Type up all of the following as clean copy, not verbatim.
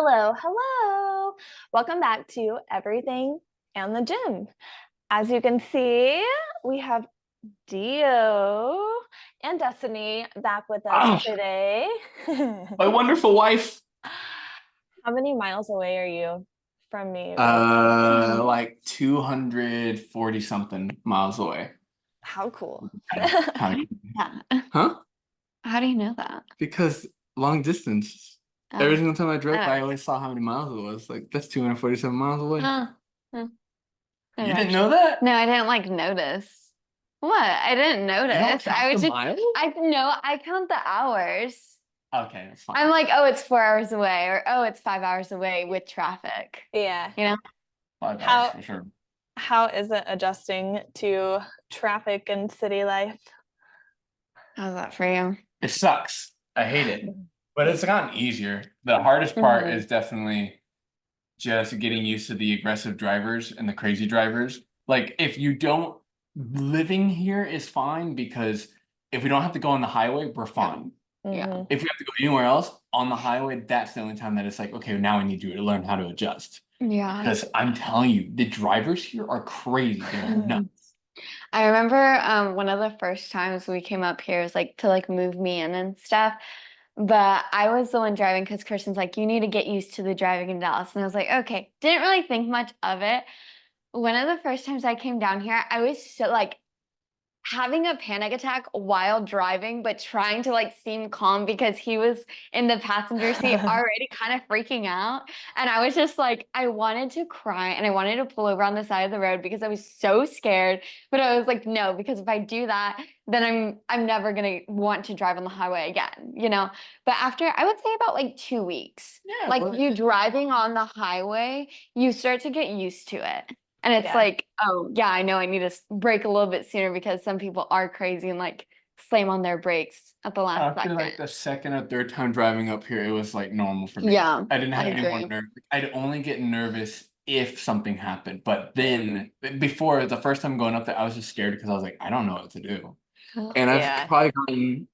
Hello, hello. Welcome back to Everything and the Gym. As you can see, we have Dio and Destiny back with us Oh, today. my wonderful wife. How many miles away are you from me right now? Like 240 something miles away. How cool. Kind of, Yeah. huh? How do you know that? Because long distance. Every Oh, single time I drove by, I oh, always saw how many miles it was. Like, that's 247 miles away. oh, oh, I You didn't gotcha. know that? No, I didn't like notice. What? I didn't You don't notice. count I the was just, miles? I count the hours. Okay, that's I'm fine. like, oh, it's 4 hours away, or oh, it's 5 hours away with traffic. Yeah. You know? 5 hours How for sure. how is it adjusting to traffic and city life? How's that for you? It sucks. I hate it. But it's gotten easier. The hardest part Hmm. is definitely just getting used to the aggressive drivers and the crazy drivers. Like if you don't living here is fine because if we don't have to go on the highway, we're Yeah. fine. Yeah. Mhm. If we have to go anywhere else on the highway, that's the only time that it's like, okay, now I need you to learn how to adjust. Yeah. Because I'm telling you, the drivers here are crazy. They're nuts. I remember one of the first times we came up here was like to like move me in and stuff. But I was the one driving because Kristen's like, you need to get used to the driving in Dallas. And I was like, okay, didn't really think much of it. One of the first times I came down here, I was so like having a panic attack while driving, but trying to like seem calm because he was in the passenger seat already kind of freaking out. And I was just like, I wanted to cry and I wanted to pull over on the side of the road because I was so scared. But I was like, no, because if I do that, then I'm never gonna want to drive on the highway again, you know? But after I would say about like 2 weeks, Yeah, like but you driving on the highway, you start to get used to it. And it's Yeah. like, oh, yeah, I know I need to brake a little bit sooner because some people are crazy and like slam on their brakes at the last after second. like the second or third time driving up here, it was like normal for me. Yeah, I didn't I have any more agree. nerves. I'd only get nervous if something happened. But then before the first time going up there, I was just scared because I was like, I don't know what to do. And I've Yeah. probably gotten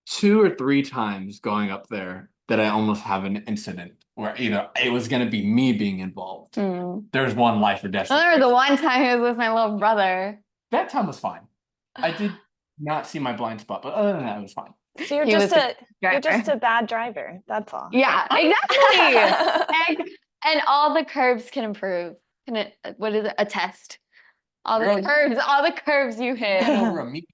2 or 3 times going up there that I almost have an incident where either it was going to be me being involved. Mm. There's one life or death I remember situation. the one time I was with my little brother. That time was fine. I did not see my blind spot, but other than that, it was fine. So you're He just was the a you're just driver. a bad driver. That's all. Yeah, exactly. And all the curbs can improve. Can it, what is it? A test. Girl, you All the curves you ran hit. over a meat.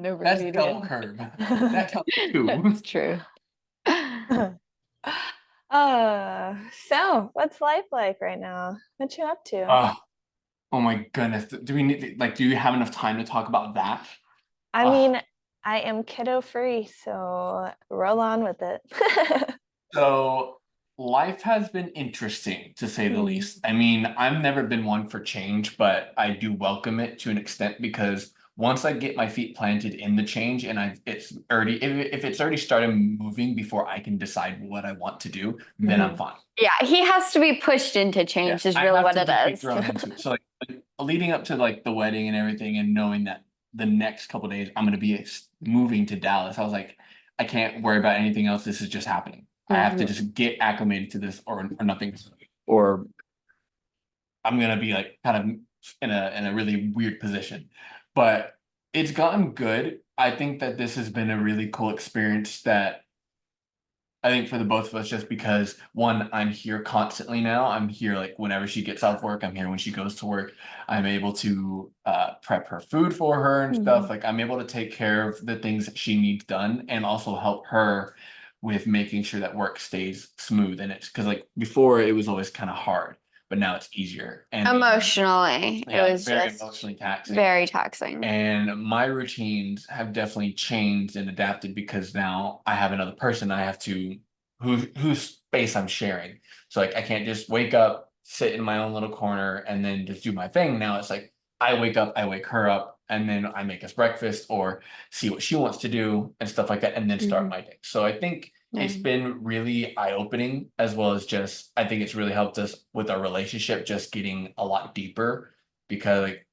Over That's double median. curve. That counts too. That's true. So what's life like right now? What you up to? Oh, oh my goodness. Do we need like do you have enough time to talk about that? I Oh, mean, I am kiddo free, so roll on with it. so life has been interesting to say the Hmm. least. I mean, I've never been one for change, but I do welcome it to an extent because once I get my feet planted in the change and it's already if it's already started moving before I can decide what I want to do, then I'm Hmm. fine. Yeah, he has to be pushed into Yeah, change is I really have what to it just be is. thrown into it. So like leading up to like the wedding and everything, and knowing that the next couple days I'm gonna be moving to Dallas, I was like, I can't worry about anything else. This is just happening. I have to Mhm. just get acclimated to this, or nothing, or I'm gonna be like kind of in a really weird position. But it's gotten good. I think that this has been a really cool experience that I think for the both of us, just because one, I'm here constantly now. I'm here like whenever she gets off work. I'm here when she goes to work. I'm able to prep her food for her and stuff. Mhm. Like I'm able to take care of the things that she needs done and also help her with making sure that work stays smooth. And it's because like before it was always kind of hard, but now it's easier. And Emotionally, it yeah, was very just emotionally taxing. very taxing. And my routines have definitely changed and adapted because now I have another person I have to whose space I'm sharing. So like I can't just wake up, sit in my own little corner and then just do my thing. Now it's like I wake up, I wake her up, and then I make us breakfast or see what she wants to do and stuff like that, and then start Mhm. my day. So I think Yeah. it's been really eye-opening as well as just I think it's really helped us with our relationship just getting a lot deeper because like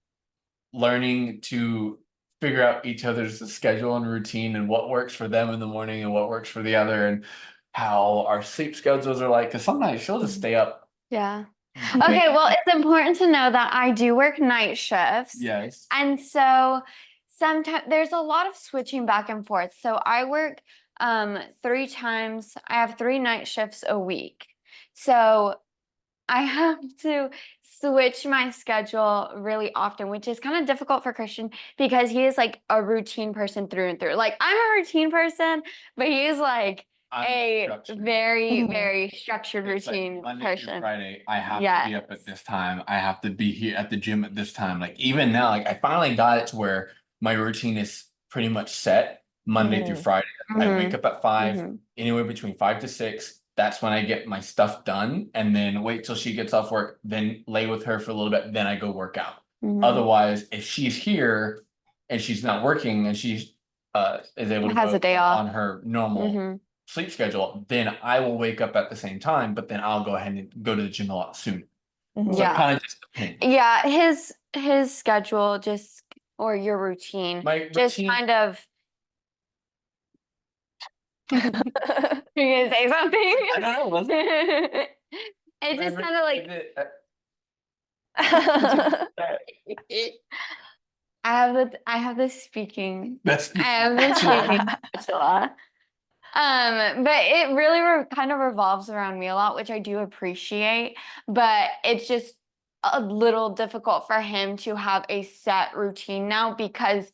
learning to figure out each other's schedule and routine and what works for them in the morning and what works for the other. And how our sleep schedules are like, because some nights she'll just stay up. Yeah. Okay, well, it's important to know that I do work night shifts. Yes. And so sometimes there's a lot of switching back and forth. So I work 3 times, I have 3 night shifts a week. So I have to switch my schedule really often, which is kind of difficult for Christian because he is like a routine person through and through. Like I'm a routine person, but he is like I'm a structured. very, Mhm. very structured It's like routine Monday through person. Friday, I have to be up at this time. I have to be here at the gym at this time. Like even now, like I finally got it to where my routine is pretty much set Monday through Mhm. Friday. I wake Mhm. up at 5, Mhm. anywhere between 5 to 6. That's when I get my stuff done, and then wait till she gets off work, then lay with her for a little bit, then I go work out. Mhm. Otherwise, if she's here and she's not working and she's is able to Has go a day off. on her normal Mhm. sleep schedule, then I will wake up at the same time, but then I'll go ahead and go to the gym a lot sooner. Mhm. So Yeah. it kind of just depends. Yeah, his schedule just or your routine My just routine, kind of You're gonna say something? I don't know, was it? It's just kind of like I have this speaking That's I have this speaking spatula. But it really kind of revolves around me a lot, which I do appreciate, but it's just a little difficult for him to have a set routine now because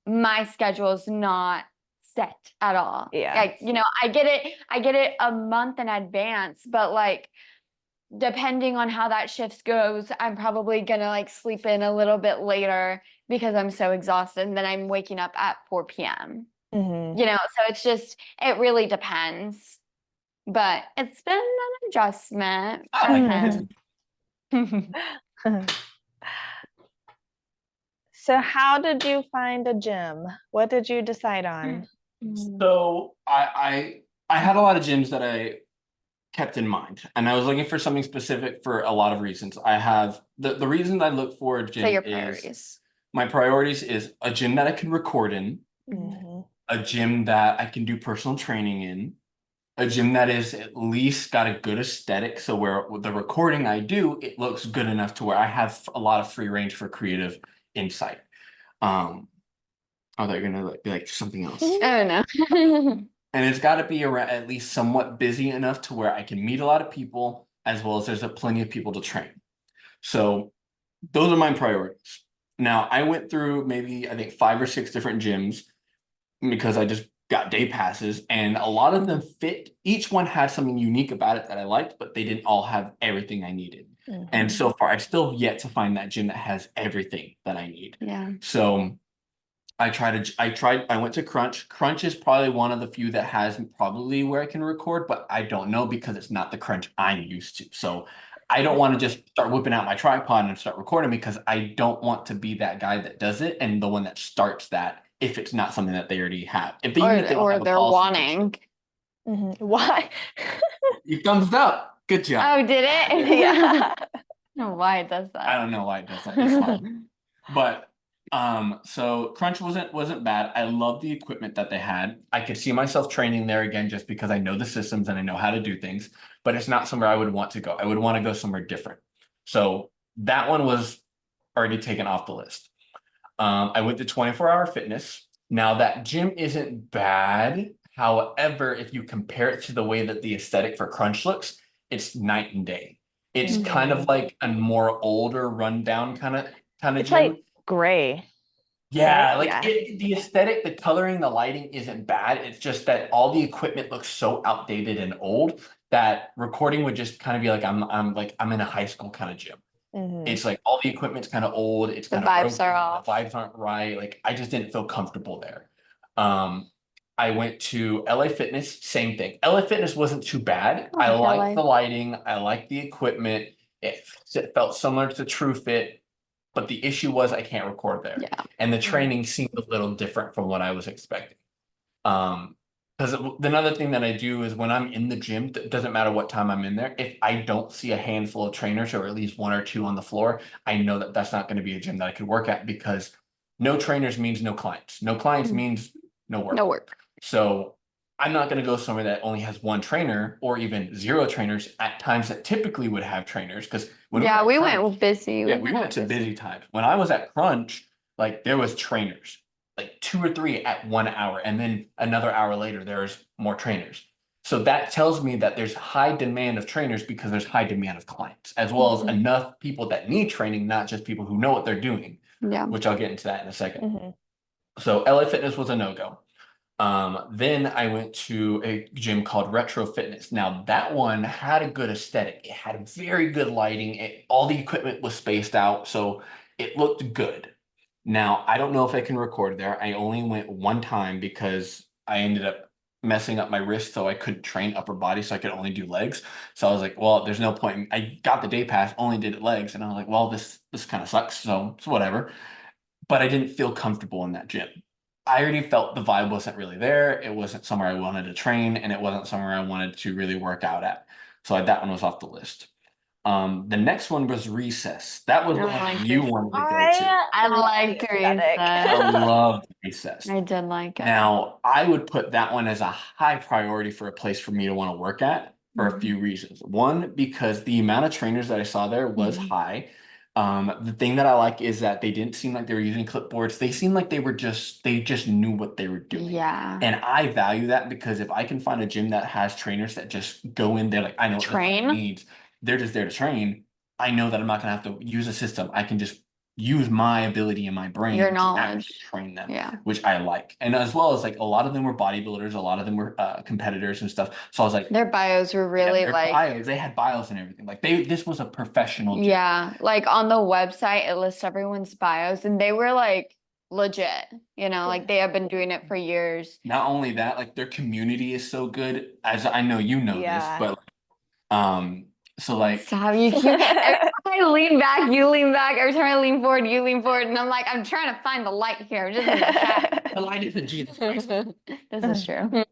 my schedule is not set at all. Yeah. Like, I get it a month in advance, but like depending on how that shift goes, I'm probably gonna like sleep in a little bit later because I'm so exhausted and then I'm waking up at 4 p.m. Mhm. So it really depends. But it's been an adjustment I for like him. So how did you find a gym? What did you decide on? So I had a lot of gyms that I kept in mind, and I was looking for something specific for a lot of reasons. I have the reason I look for a So gym your is priorities. my priorities is a gym that I can record in, Mhm. a gym that I can do personal training in, a gym that is at least got a good aesthetic. So where with the recording I do, it looks good enough to where I have a lot of free range for creative insight. Oh, they're gonna be like something else. Oh no. And it's got to be around at least somewhat busy enough to where I can meet a lot of people, as well as there's plenty of people to train. So those are my priorities. Now I went through maybe I think 5 or 6 different gyms because I just got day passes, and a lot of them fit. Each one had something unique about it that I liked, but they didn't all have everything I needed. And Mhm. so far, I still have yet to find that gym that has everything that I need. Yeah. So I went to Crunch. Crunch is probably one of the few that has probably where I can record, but I don't know because it's not the Crunch I'm used to. So I don't want to just start whipping out my tripod and start recording because I don't want to be that guy that does it and the one that starts that if it's not something that they already have. Even if they don't Or have a they're policy, wanting. Mhm. Why? you thumbs up. Good job. Oh, did it? Yeah. I don't know why it does that. I don't know why it does that. It's fine. But so Crunch wasn't bad. I love the equipment that they had. I could see myself training there again just because I know the systems and I know how to do things, but it's not somewhere I would want to go. I would want to go somewhere different. So that one was already taken off the list. I went to 24-hour fitness. Now that gym isn't bad. However, if you compare it to the way that the aesthetic for Crunch looks, it's night and day. It's kind of Mhm. like a more older, rundown kind of It's gym. like gray. Yeah, right? like Yeah. the aesthetic, the coloring, the lighting isn't bad. It's just that all the equipment looks so outdated and old that recording would just kind of be like I'm in a high school kind of gym. Mhm. It's like all the equipment's kind of old, it's The kind of vibes are broken, off. the vibes aren't right. Like I just didn't feel comfortable there. I went to LA Fitness, same thing. LA Fitness wasn't too bad. I I like liked LA. the lighting, I liked the equipment. It felt similar to True Fit, but the issue was I can't record there. Yeah. And the training seemed a little different from what I was expecting. Because another thing that I do is when I'm in the gym, it doesn't matter what time I'm in there. If I don't see a handful of trainers or at least 1 or 2 on the floor, I know that that's not going to be a gym that I could work at because no trainers means no clients. No clients Mhm. means no work. No work. So I'm not going to go somewhere that only has one trainer or even 0 trainers at times that typically would have trainers. Because when Yeah, we we were at Crunch, went busy. yeah, we went to busy times. When I was at Crunch, like there was trainers, like 2 or 3 at 1 hour, and then another hour later there's more trainers. So that tells me that there's high demand of trainers because there's high demand of clients, as well as enough people that need training, not just people who know what they're doing, Yeah. which I'll get into that in a second. Mm-hmm. So LA Fitness was a no-go. Then I went to a gym called Retro Fitness. Now that one had a good aesthetic. It had very good lighting. All the equipment was spaced out, so it looked good. Now I don't know if I can record there. I only went one time because I ended up messing up my wrist, so I couldn't train upper body, so I could only do legs. So I was like, well, there's no point. I got the day pass, only did legs, and I was like, well, this kind of sucks. So it's whatever. But I didn't feel comfortable in that gym. I already felt the vibe wasn't really there. It wasn't somewhere I wanted to train, and it wasn't somewhere I wanted to really work out at. So that one was off the list. The next one was Recess. That was the one that you wanted to go to. I love liked the aesthetic. Recess. I loved Recess. I did like it. Now, I would put that one as a high priority for a place for me to want to work at for a few reasons. One, because the amount of trainers that I saw there was high. The thing that I like is that they didn't seem like they were using clipboards. They seemed like they just knew what they were doing. Yeah. And I value that because if I can find a gym that has trainers that just go in there, like I know what the client needs, they're just there to train. I know that I'm not gonna have to use a system. I can just use my ability and my brain Your to knowledge. actually train them, Yeah. which I like. And as well as like a lot of them were bodybuilders, a lot of them were competitors and stuff. So I was like, Their bios were really their like bios, they had bios and everything. Like this was a professional gym. yeah, like on the website it lists everyone's bios and they were like legit, you know, like they have been doing it for years. Not only that, like their community is so good, as I know you know this, but so like Stop, you keep every time I lean back, you lean back. Every time I lean forward, you lean forward. And I'm like, I'm trying to find the light here. Just in the chat. the light isn't Jesus Christ. This is true.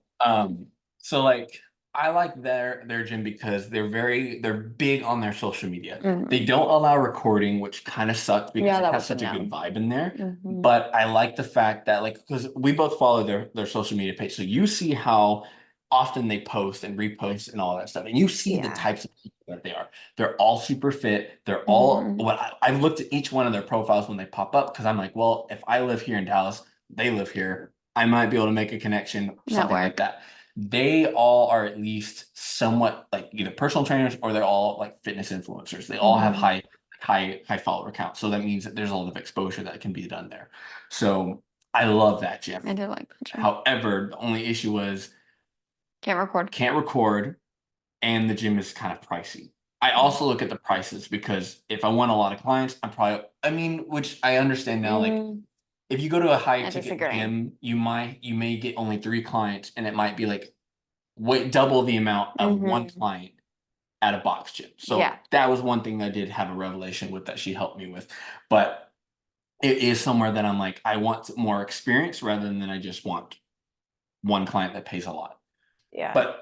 So like I like their gym because they're big on their social media. They don't allow recording, which kind of sucks because it has such a good vibe in there. But I like the fact that like because we both follow their social media page, so you see how often they post and repost and all that stuff, and you see the types of people that they are. They're all super fit. They're all I've looked at each one of their profiles when they pop up because I'm like, well, if I live here in Dallas, they live here, I might be able to make a connection, something like that. They all are at least somewhat like either personal trainers or they're all like fitness influencers. They all have high follower count. So that means that there's a lot of exposure that can be done there. So I love that gym. I did like that gym. However, the only issue was can't record, and the gym is kind of pricey. I also look at the prices because if I want a lot of clients, which I understand now, like if you go to a high ticket gym, you may get only 3 clients and it might be like double the amount of one client at a box gym. So that was one thing I did have a revelation with that she helped me with. But it is somewhere that I'm like, I want more experience rather than I just want one client that pays a lot. Yeah. But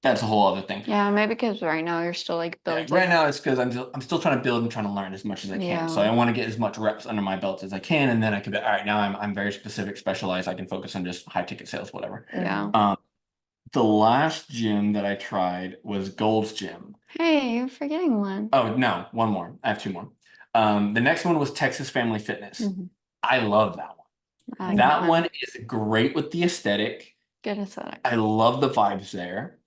that's a whole other thing. Yeah, maybe because right now you're still like building. Right now it's because I'm still trying to build and trying to learn as much as I can. So I want to get as much reps under my belt as I can, and then I can be all right. Now I'm very specific, specialized. I can focus on just high ticket sales, whatever. Yeah. The last gym that I tried was Gold's Gym. Hey, you're forgetting one. Oh no, one more. I have 2 more. The next one was Texas Family Fitness. I love that one. That one is great with the aesthetic. Good aesthetic. I love the vibes there.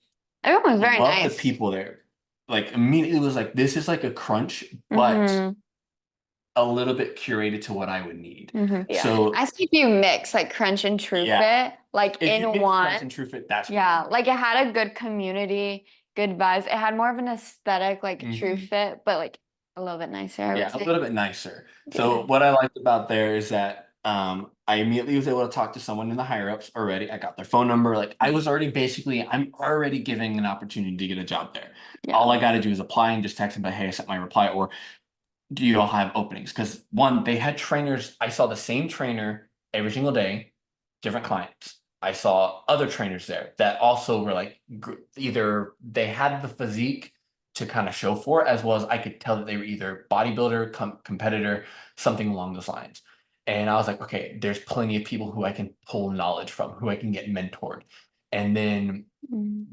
Everyone was very nice. Love the people there. Like immediately it was like, this is like a Crunch, but a little bit curated to what I would need. So I see if you mix like Crunch and True Fit, like if in one. Crunch and True Fit, that's like it had a good community, good vibes. It had more of an aesthetic like True Fit, but like a little bit nicer. A little bit nicer. So what I liked about there is that I immediately was able to talk to someone in the higher ups already. I got their phone number. Like I'm already giving an opportunity to get a job there. All I got to do is apply and just text them, but hey, I sent my reply, or do you all have openings? Because one, they had trainers. I saw the same trainer every single day, different clients. I saw other trainers there that also were like either they had the physique to kind of show for it, as well as I could tell that they were either bodybuilder, competitor, something along those lines. And I was like, okay, there's plenty of people who I can pull knowledge from, who I can get mentored. And then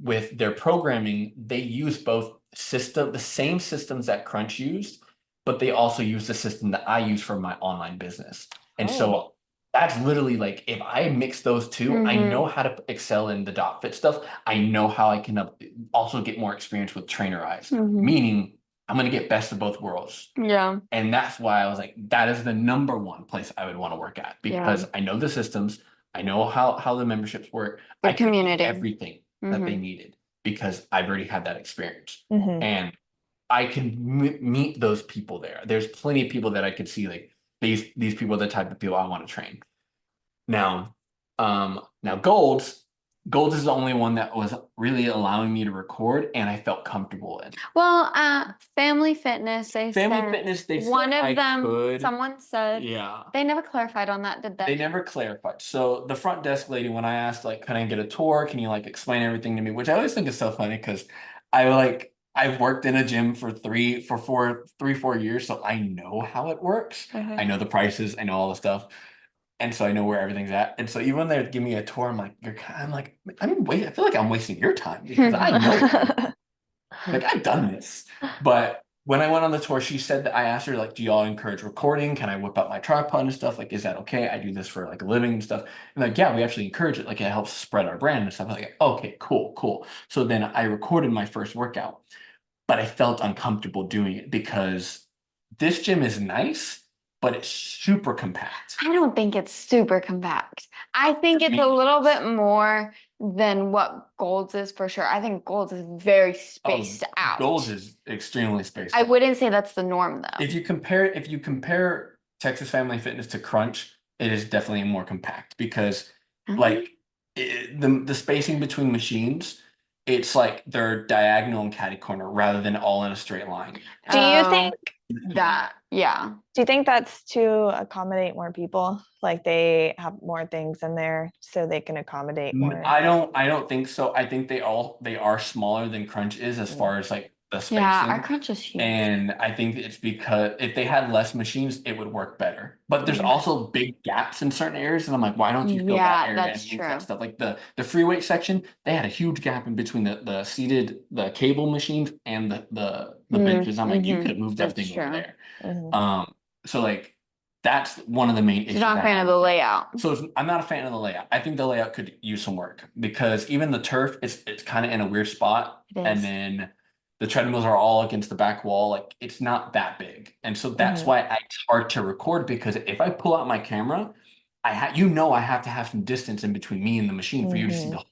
with their programming, they use both the same systems that Crunch used, but they also use the system that I use for my online business. And so that's literally like, if I mix those two, I know how to excel in the dot fit stuff. I know how I can also get more experience with trainer eyes, meaning I'm going to get best of both worlds. Yeah. And that's why I was like, that is the number one place I would want to work at, because I know the systems, I know how the memberships work. I can do community. everything that they needed because I've already had that experience. And I can meet those people there. There's plenty of people that I could see, like these people are the type of people I want to train. Now, Golds is the only one that was really allowing me to record, and I felt comfortable in. Well, Family Fitness, They one said of I them, could. someone said, Yeah. They never clarified on that, did they? They never clarified. So the front desk lady, when I asked, like, can I get a tour? Can you like explain everything to me? Which I always think is so funny because I've worked in a gym for 4 years, so I know how it works. I know the prices, I know all the stuff. And so I know where everything's at. And so even when they give me a tour, I'm like, I feel like I'm wasting your time because I know like I've done this. But when I went on the tour, she said that I asked her, like, do y'all encourage recording? Can I whip out my tripod and stuff? Like, is that okay? I do this for like a living and stuff. And like, yeah, we actually encourage it. Like, it helps spread our brand and stuff. I'm like, okay, cool. So then I recorded my first workout, but I felt uncomfortable doing it because this gym is nice, but it's super compact. I don't think it's super compact. I think it's a little bit more than what Gold's is for sure. I think Gold's is very spaced out. Gold's is extremely spaced out. I wouldn't say that's the norm though. If you compare Texas Family Fitness to Crunch, it is definitely more compact because like the spacing between machines, it's like they're diagonal and catty corner rather than all in a straight line. Do you think that? Yeah. Do you think that's to accommodate more people? Like they have more things in there so they can accommodate more? I don't think so. I think they are smaller than Crunch is as far as like the spacing. Yeah, our Crunch is huge. And I think it's because if they had less machines, it would work better. But there's also big gaps in certain areas, and I'm like, why don't you fill that area that's and use true. that stuff? Like the free weight section, they had a huge gap in between the cable machines and the benches. I'm like, you could have moved everything over there. So like that's one of the main issues. You're not a fan of the layout. So I'm not a fan of the layout. I think the layout could use some work because even the turf, it's kind of in a weird spot, and then the treadmills are all against the back wall. Like it's not that big, and so that's why it's hard to record because if I pull out my camera, I have to have some distance in between me and the machine for you to see the whole thing.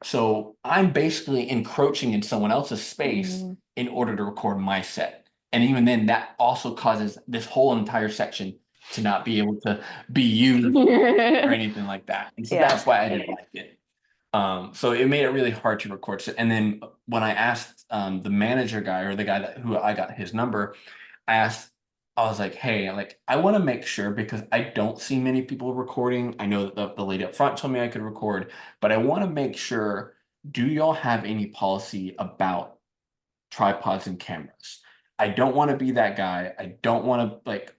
So I'm basically encroaching in someone else's space in order to record my set, and even then, that also causes this whole entire section to not be able to be used or anything like that. And so that's why I didn't like it. So it made it really hard to record. So, and then when I asked the manager guy or the guy who I got his number, I was like, hey, like I want to make sure because I don't see many people recording. I know that the lady up front told me I could record, but I want to make sure, do y'all have any policy about tripods and cameras? I don't want to be that guy. I don't want to like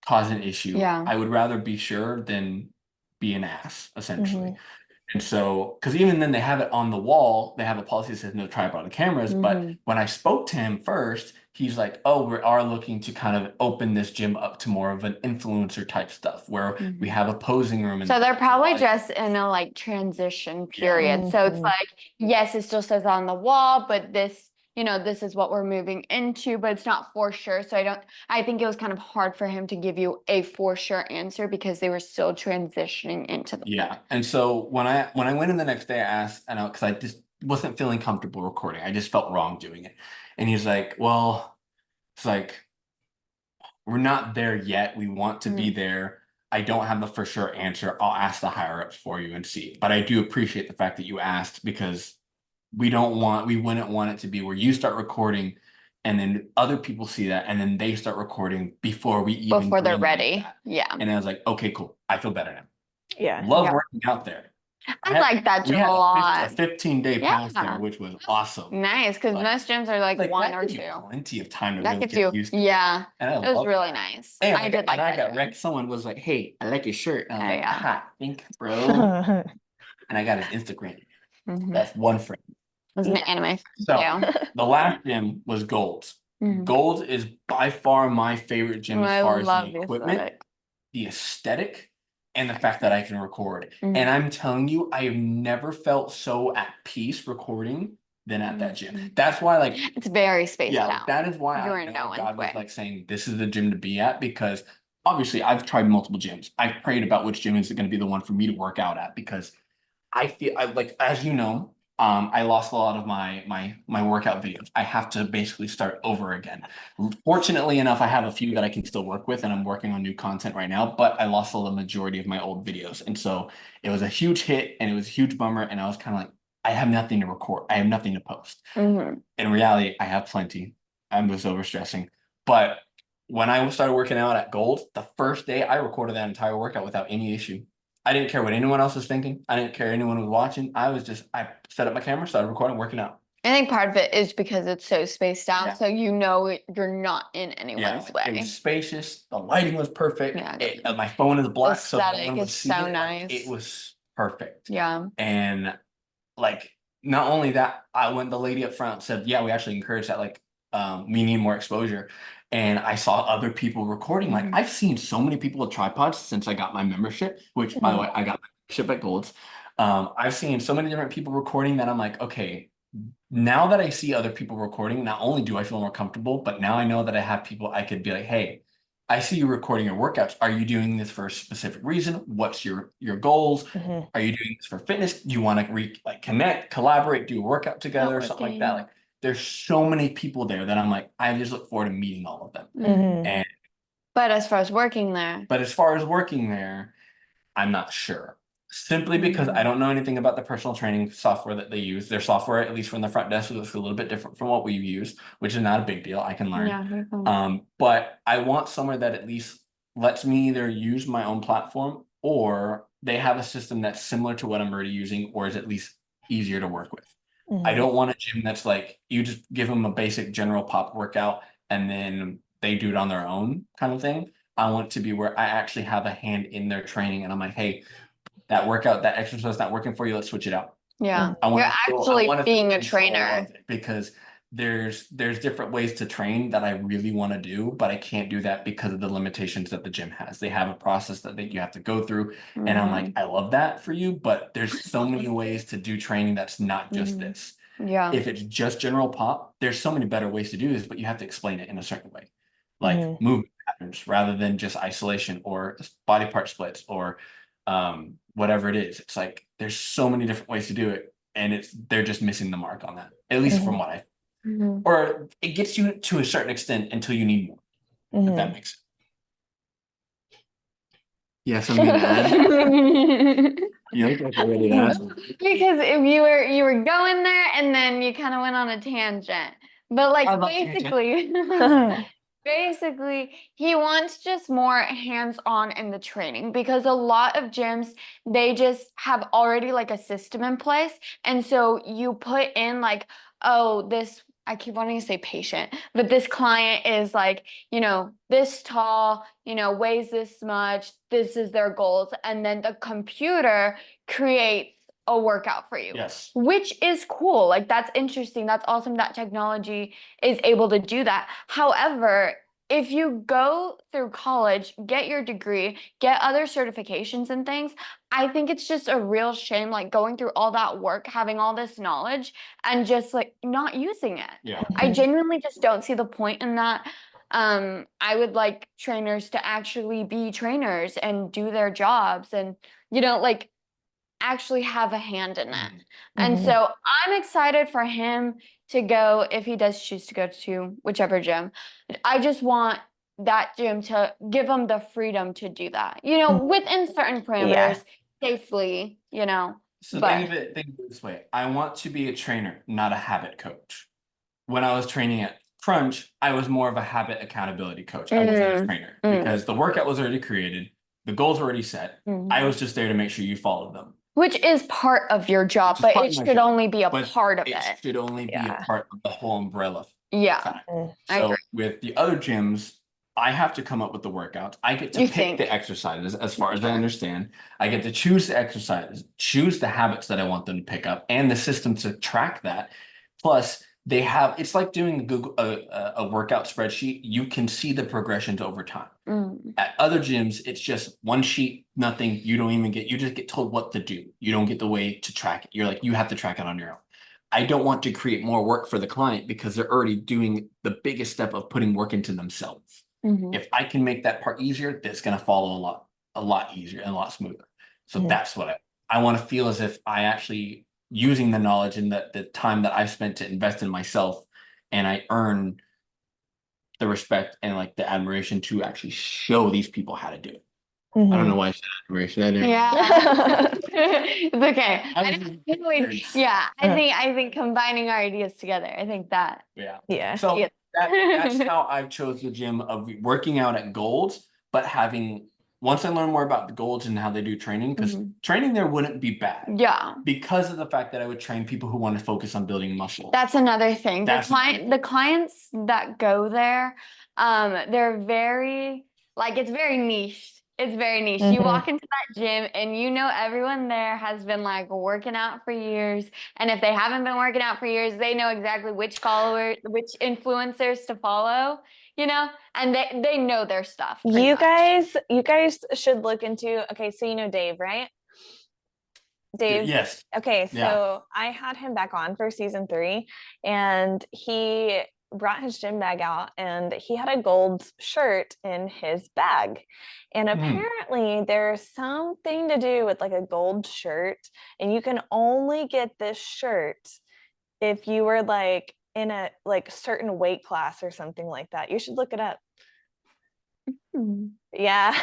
cause an issue. I would rather be sure than be an ass, essentially. And so, because even then they have it on the wall, they have a policy that says no tripod and cameras. But when I spoke to him first, he's like, oh, we are looking to kind of open this gym up to more of an influencer type stuff where we have a posing room. So they're probably just in a like transition period. So it's like, yes, it still says on the wall, but this is what we're moving into, but it's not for sure. So I think it was kind of hard for him to give you a for sure answer because they were still transitioning into the And so when I went in the next day, I asked, because I just wasn't feeling comfortable recording. I just felt wrong doing it. And he's like, well, it's like, we're not there yet. We want to be there. I don't have the for sure answer. I'll ask the higher ups for you and see. But I do appreciate the fact that you asked because we wouldn't want it to be where you start recording and then other people see that and then they start recording before they're ready. And I was like, okay, cool. I feel better now. Yeah. Love working out there. I like that gym a lot. A 15-day pass there, which was awesome. Nice, because most gyms are like 1 or 2. Plenty of time to that really gets get used to it. And it was really nice. I did like that. I got wrecked. Someone was like, hey, I like your shirt. And I was like, thanks, bro. And I got his Instagram. That's one frame. It was an Yeah. anime. So Yeah. the last gym was Gold's. Gold is by far my favorite gym as I far as love the equipment, aesthetic. the aesthetic, and the fact that I can record. Mhm. And I'm telling you, I have never felt so at peace recording than at that gym. That's why, like, It's very spaced out. that is why You're I in know no God one's was way. like saying this is the gym to be at, because obviously I've tried multiple gyms. I've prayed about which gym is going to be the one for me to work out at, because I feel I like, as you know, I lost a lot of my workout videos. I have to basically start over again. Fortunately enough, I have a few that I can still work with, and I'm working on new content right now, but I lost the majority of my old videos. And so it was a huge hit and it was a huge bummer. And I was kind of like, I have nothing to record. I have nothing to post. Mhm. In reality, I have plenty. I was overstressing. But when I started working out at Gold, the first day I recorded that entire workout without any issue. I didn't care what anyone else was thinking. I didn't care anyone was watching. I set up my camera, started recording, working out. I think part of it is because it's so spaced out, Yeah. so you're not in anyone's way. It was spacious. The lighting was perfect. Yeah. My phone is black, so no Aesthetic one would is see so it. Like, nice. it was perfect. Yeah. And like, not only that, the lady up front said, yeah, we actually encourage that, like, we need more exposure. And I saw other people recording. Like, I've seen so many people with tripods since I got my membership, which, by the way, I got my membership at Gold's. I've seen so many different people recording that I'm like, okay, now that I see other people recording, not only do I feel more comfortable, but now I know that I have people I could be like, hey, I see you recording your workouts. Are you doing this for a specific reason? What's your goals? Are you doing this for fitness? Do you want to connect, collaborate, do a workout together, or something like that? Networking. Like, there's so many people there that I'm like, I just look forward to meeting all of them. And But as far as working there, but as far as working there, I'm not sure. Simply because I don't know anything about the personal training software that they use. Their software, at least from the front desk, looks a little bit different from what we've used, which is not a big deal. I can learn. yeah. But I want somewhere that at least lets me either use my own platform, or they have a system that's similar to what I'm already using, or is at least easier to work with. I don't want a gym that's like, you just give them a basic general pop workout and then they do it on their own kind of thing. I want it to be where I actually have a hand in their training, and I'm like, hey, that workout, that exercise not working for you, let's switch it out. Yeah. I want You're actually being a control trainer. of it, because there's different ways to train that I really want to do, but I can't do that because of the limitations that the gym has. They have a process that you have to go through. And I'm like, I love that for you, but there's so many ways to do training that's not just this. Yeah. If it's just general pop, there's so many better ways to do this, but you have to explain it in a certain way. Like movement patterns rather than just isolation or body part splits or whatever it is. It's like there's so many different ways to do it, and they're just missing the mark on that, at least from what I or it gets you to a certain extent until you need more, if that makes sense. Yeah, something to add. You look like you're ready to ask. Because if you were going there and then you kind of went on a tangent. But like basically he wants just more hands-on in the training, because a lot of gyms, they just have already like a system in place, and so you put in like, oh, this, I keep wanting to say patient, but this client is like, this tall, weighs this much, this is their goals, and then the computer creates a workout for you. Yes. Which is cool. Like, that's interesting. That's awesome that technology is able to do that. However, if you go through college, get your degree, get other certifications and things, I think it's just a real shame, like going through all that work, having all this knowledge, and just like not using it. Yeah. I genuinely just don't see the point in that. I would like trainers to actually be trainers and do their jobs and, like actually have a hand in it. And so I'm excited for him to go, if he does choose to go to whichever gym. I just want that gym to give him the freedom to do that, within certain parameters, safely, So but think of it this way. I want to be a trainer, not a habit coach. When I was training at Crunch, I was more of a habit accountability coach. I wasn't a trainer because the workout was already created. The goals were already set. I was just there to make sure you followed them. Which is part of your job, but it should only be a part of it. It should only be a part of the whole umbrella. Yeah. Fact. So with the other gyms, I have to come up with the workouts. I get to You pick think. the exercises as far as I understand. I get to choose the exercises, choose the habits that I want them to pick up, and the system to track that. Plus, they have it's like doing a workout spreadsheet. You can see the progressions over time. Mm. At other gyms, it's just one sheet, nothing. You just get told what to do. You don't get the way to track it. You're like, you have to track it on your own. I don't want to create more work for the client because they're already doing the biggest step of putting work into themselves. Mhm. If I can make that part easier, that's going to follow a lot easier and a lot smoother. So Mhm. that's what I want to feel as if I actually using the knowledge and the time that I spent to invest in myself, and I earn the respect and like the admiration to actually show these people how to do it. I don't know why I said admiration. I didn't. Yeah. It's okay. I I was don't just think curious. yeah, I think combining our ideas together, I think that. Yeah. Yeah. So Yeah. that's how I chose the gym of working out at Gold's, but having once I learned more about the Gold's and how they do training, because Mhm. training there wouldn't be bad Yeah. because of the fact that I would train people who want to focus on building muscle. That's another thing. That's- The clients that go there, they're very like it's very niche. It's very niche. You Mhm. walk into that gym and you know everyone there has been like working out for years. And if they haven't been working out for years, they know exactly which influencers to follow, you know, and they know their stuff. pretty much. You guys should look into, okay, so you know Dave, right? Dave. Yes. Okay, Yeah. so I had him back on for season 3, and he brought his gym bag out, and he had a gold shirt in his bag. And apparently there's something to do with like a gold shirt, and you can only get this shirt if you were like in a like certain weight class or something like that. You should look it up. Hmm. Yeah.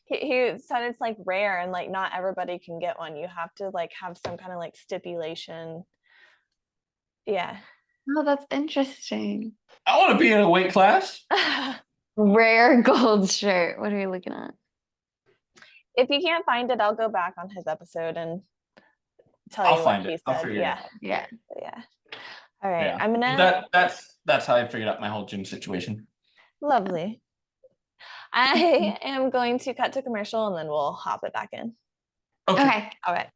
He said it's like rare and like not everybody can get one. You have to like have some kind of like stipulation. Yeah. Oh, that's interesting. I want to be in a weight class. Rare gold shirt. What are we looking at? If you can't find it, I'll go back on his episode and tell I'll you find what he it. I'll said. figure it Yeah. out. Yeah. Yeah. All right. Yeah. I'm gonna That's how I figured out my whole gym situation. lovely. I am going to cut to commercial and then we'll hop it back in. Okay. All right.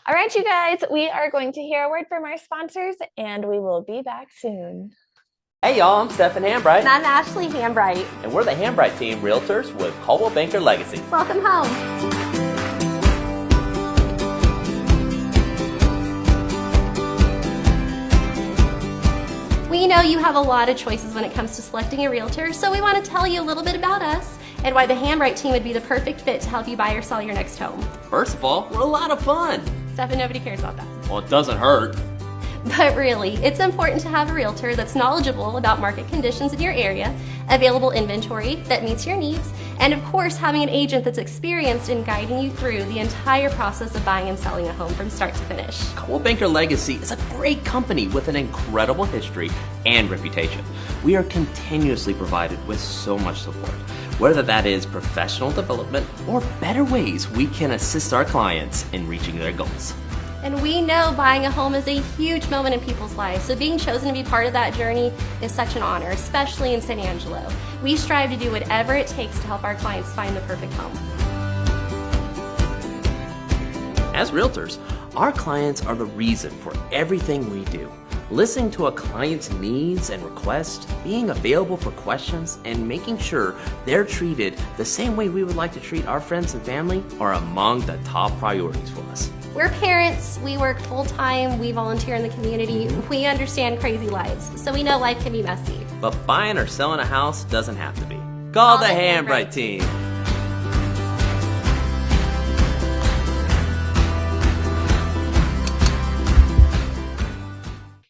All right, you guys, we are going to hear a word from our sponsors and we will be back soon. Hey y'all, I'm Stephen Hambright, And I'm Ashley Hambright. and we're the Hambright Team Realtors with Coldwell Banker Legacy. Welcome home. We know you have a lot of choices when it comes to selecting a realtor, so we want to tell you a little bit about us and why the Hambright team would be the perfect fit to help you buy or sell your next home. First of all, we're a lot of fun. Stephen, nobody cares about that. Well, it doesn't hurt. But really, it's important to have a realtor that's knowledgeable about market conditions in your area, available inventory that meets your needs, and of course, having an agent that's experienced in guiding you through the entire process of buying and selling a home from start to finish. Coldwell Banker Legacy is a great company with an incredible history and reputation. We are continuously provided with so much support, whether that is professional development or better ways we can assist our clients in reaching their goals. And we know buying a home is a huge moment in people's lives, so being chosen to be part of that journey is such an honor, especially in San Angelo. We strive to do whatever it takes to help our clients find the perfect home. As realtors, our clients are the reason for everything we do. Listening to a client's needs and requests, being available for questions, and making sure they're treated the same way we would like to treat our friends and family are among the top priorities for us. We're parents, we work full-time, we volunteer in the community, we understand crazy lives, so we know life can be messy. But buying or selling a house doesn't have to be. Call the Hambright Team.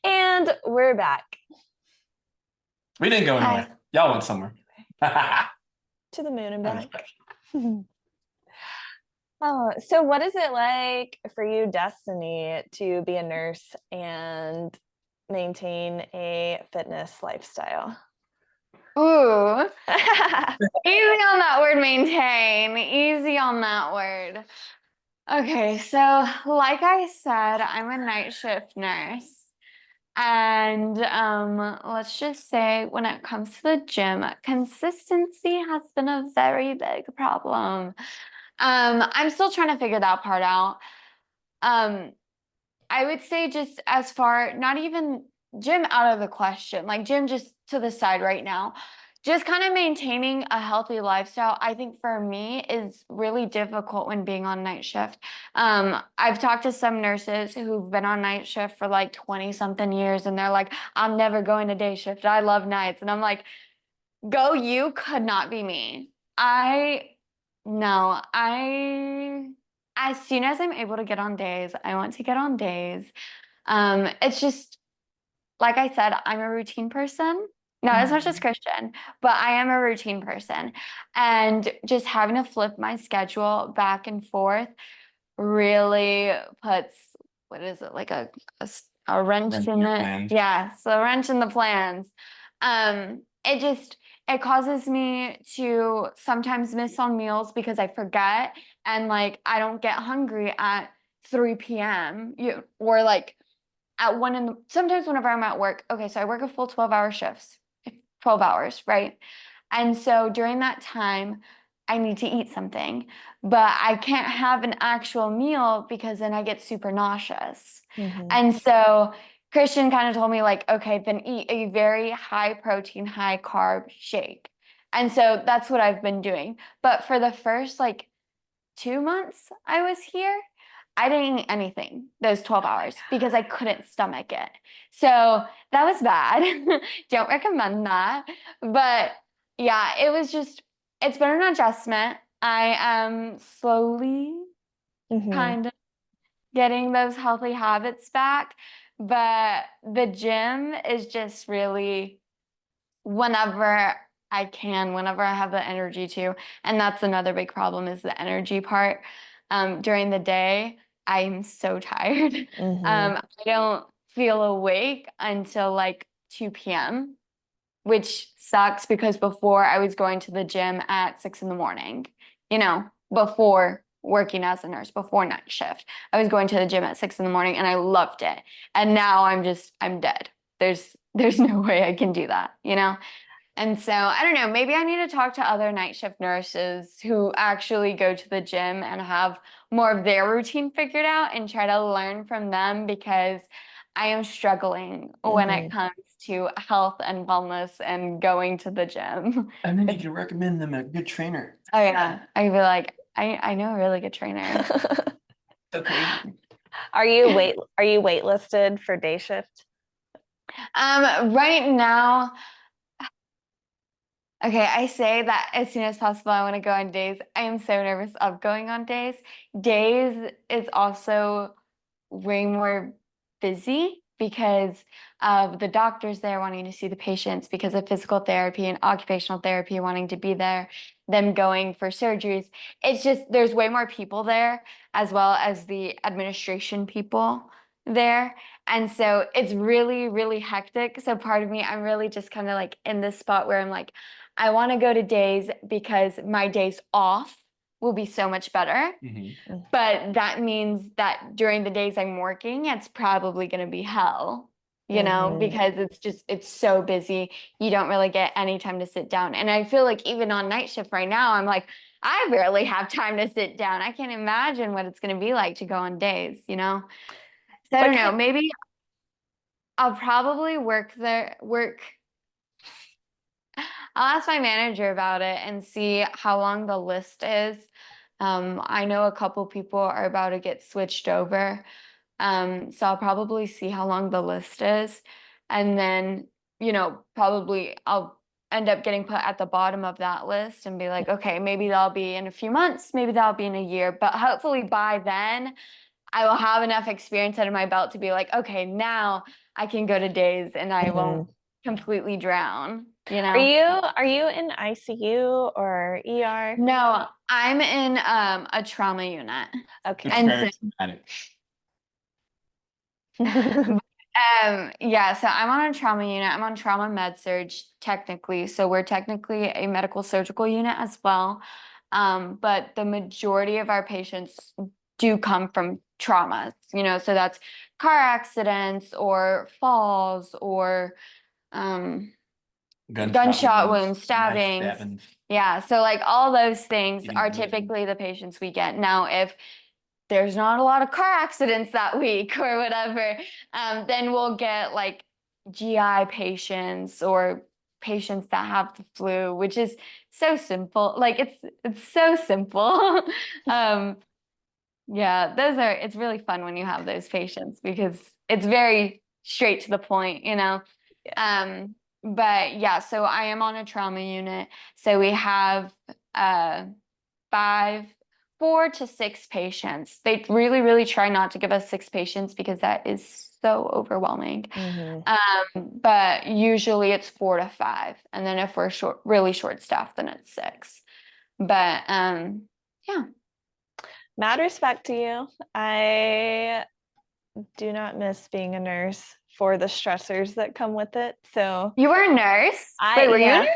And we're back We didn't go anywhere. Y'all went somewhere. to the moon and back. Oh, so what is it like for you, Destiny, to be a nurse and maintain a fitness lifestyle? Ooh. Easy on that word, maintain. Easy on that word. Okay, so like I said, I'm a night shift nurse. And let's just say when it comes to the gym, consistency has been a very big problem. I'm still trying to figure that part out. I would say just as far, not even gym out of the question, like gym just to the side right now. Just kind of maintaining a healthy lifestyle, I think for me is really difficult when being on night shift. I've talked to some nurses who've been on night shift for like 20 something years and they're like, I'm never going to day shift. I love nights. And I'm like, go, you could not be me. No, as soon as I'm able to get on days, I want to get on days. It's just, like I said, I'm a routine person. Not as much as Christian, but I am a routine person. And just having to flip my schedule back and forth really puts, what is it, like a wrench Wrench in in your it? plans. Yeah, so a wrench in the plans. It causes me to sometimes miss on meals because I forget and like I don't get hungry at 3 p.m. Or like at sometimes whenever I'm at work, okay, so I work a full 12-hour shifts, 12 hours, right? And so during that time, I need to eat something, but I can't have an actual meal because then I get super nauseous. And so Christian kind of told me like, okay, then eat a very high protein, high carb shake. And so that's what I've been doing. But for the first like 2 months I was here, I didn't eat anything those 12 hours because I couldn't stomach it. So that was bad. Don't recommend that. But yeah, it's been an adjustment. I am slowly kind of getting those healthy habits back. But the gym is just really whenever I can, whenever I have the energy to. And that's another big problem is the energy part. During the day, I'm so tired. I don't feel awake until like 2 p.m., which sucks because before I was going to the gym at 6 in the morning, before working as a nurse, before night shift. I was going to the gym at 6 in the morning and I loved it. And now I'm dead. There's no way I can do that, And so I don't know, maybe I need to talk to other night shift nurses who actually go to the gym and have more of their routine figured out and try to learn from them because I am struggling when it comes to health and wellness and going to the gym. And then you can recommend them a good trainer. Oh yeah, I'd be like, I know a really good trainer. Okay. Are you waitlisted for day shift? Right now, okay, I say that as soon as possible, I want to go on days. I am so nervous of going on days. Days is also way more busy because of the doctors there wanting to see the patients, because of physical therapy and occupational therapy wanting to be there, them going for surgeries. It's just there's way more people there as well as the administration people there. And so it's really, really hectic. So part of me, I'm really just kind of like in this spot where I'm like, I want to go to days because my days off will be so much better. But that means that during the days I'm working, it's probably going to be hell, because it's so busy. You don't really get any time to sit down. And I feel like even on night shift right now, I'm like, I barely have time to sit down. I can't imagine what it's going to be like to go on days, So I don't know, maybe I'll probably I'll ask my manager about it and see how long the list is. I know a couple people are about to get switched over. So I'll probably see how long the list is. And then, probably I'll end up getting put at the bottom of that list and be like, okay, maybe that'll be in a few months, maybe that'll be in a year. But hopefully by then I will have enough experience under my belt to be like, okay, now I can go to days and I won't completely drown, Are you in ICU or ER? No, I'm in a trauma unit. Okay. It's very traumatic. Yeah, so I'm on a trauma unit. I'm on trauma med surg technically. So we're technically a medical surgical unit as well. But the majority of our patients do come from traumas, so that's car accidents or falls or gunshot wounds, knife stabbings. stabbings. Yeah, so like all those things Eating are poison. typically the patients we get. Now, if there's not a lot of car accidents that week or whatever, then we'll get like GI patients or patients that have the flu, which is so simple. Like it's so simple. Yeah, it's really fun when you have those patients because it's very straight to the point, But yeah, so I am on a trauma unit. So we have 4 to 6 patients. They really, really try not to give us 6 patients because that is so overwhelming. But usually it's 4 to 5. And then if we're really short staffed, then it's 6. But yeah. Mad respect to you. I do not miss being a nurse for the stressors that come with it. So You were a nurse? Wait, were you a nurse?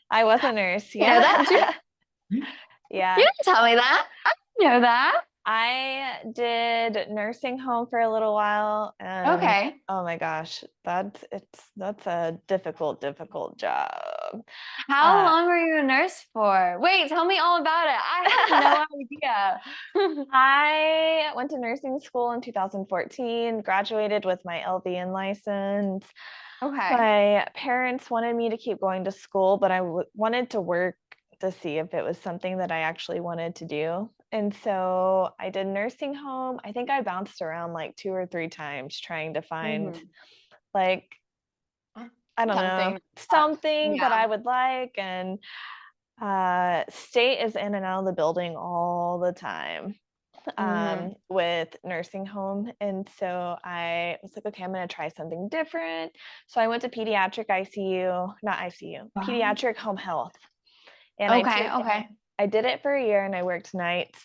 I was a nurse. You know that too? Yeah. You didn't tell me that. I didn't know that. I did nursing home for a little while, and Okay. oh my gosh, that's a difficult job. How long were you a nurse for? Wait, tell me all about it. I have no idea. I went to nursing school in 2014, graduated with my LVN license. Okay. My parents wanted me to keep going to school, but I wanted to work to see if it was something that I actually wanted to do. And so I did nursing home. I think I bounced around like 2 or 3 times trying to find like, I don't know, something that I would like. And state is in and out of the building all the time with nursing home. And so I was like, okay, I'm going to try something different. So I went to pediatric ICU, not ICU, pediatric home health. And I did it for a year and I worked nights.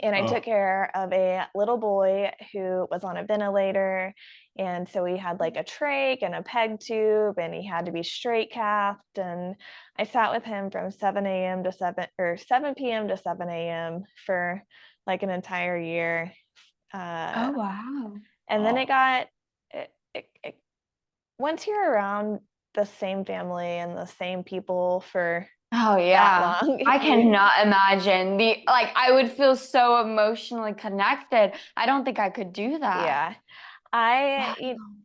And I took care of a little boy who was on a ventilator. And so we had like a trach and a peg tube, and he had to be straight capped. And I sat with him from 7 p.m. to 7 a.m. for like an entire year. Oh, wow. And then it got, once you're around the same family and the same people for that long, I cannot imagine I would feel so emotionally connected. I don't think I could do that. Yeah.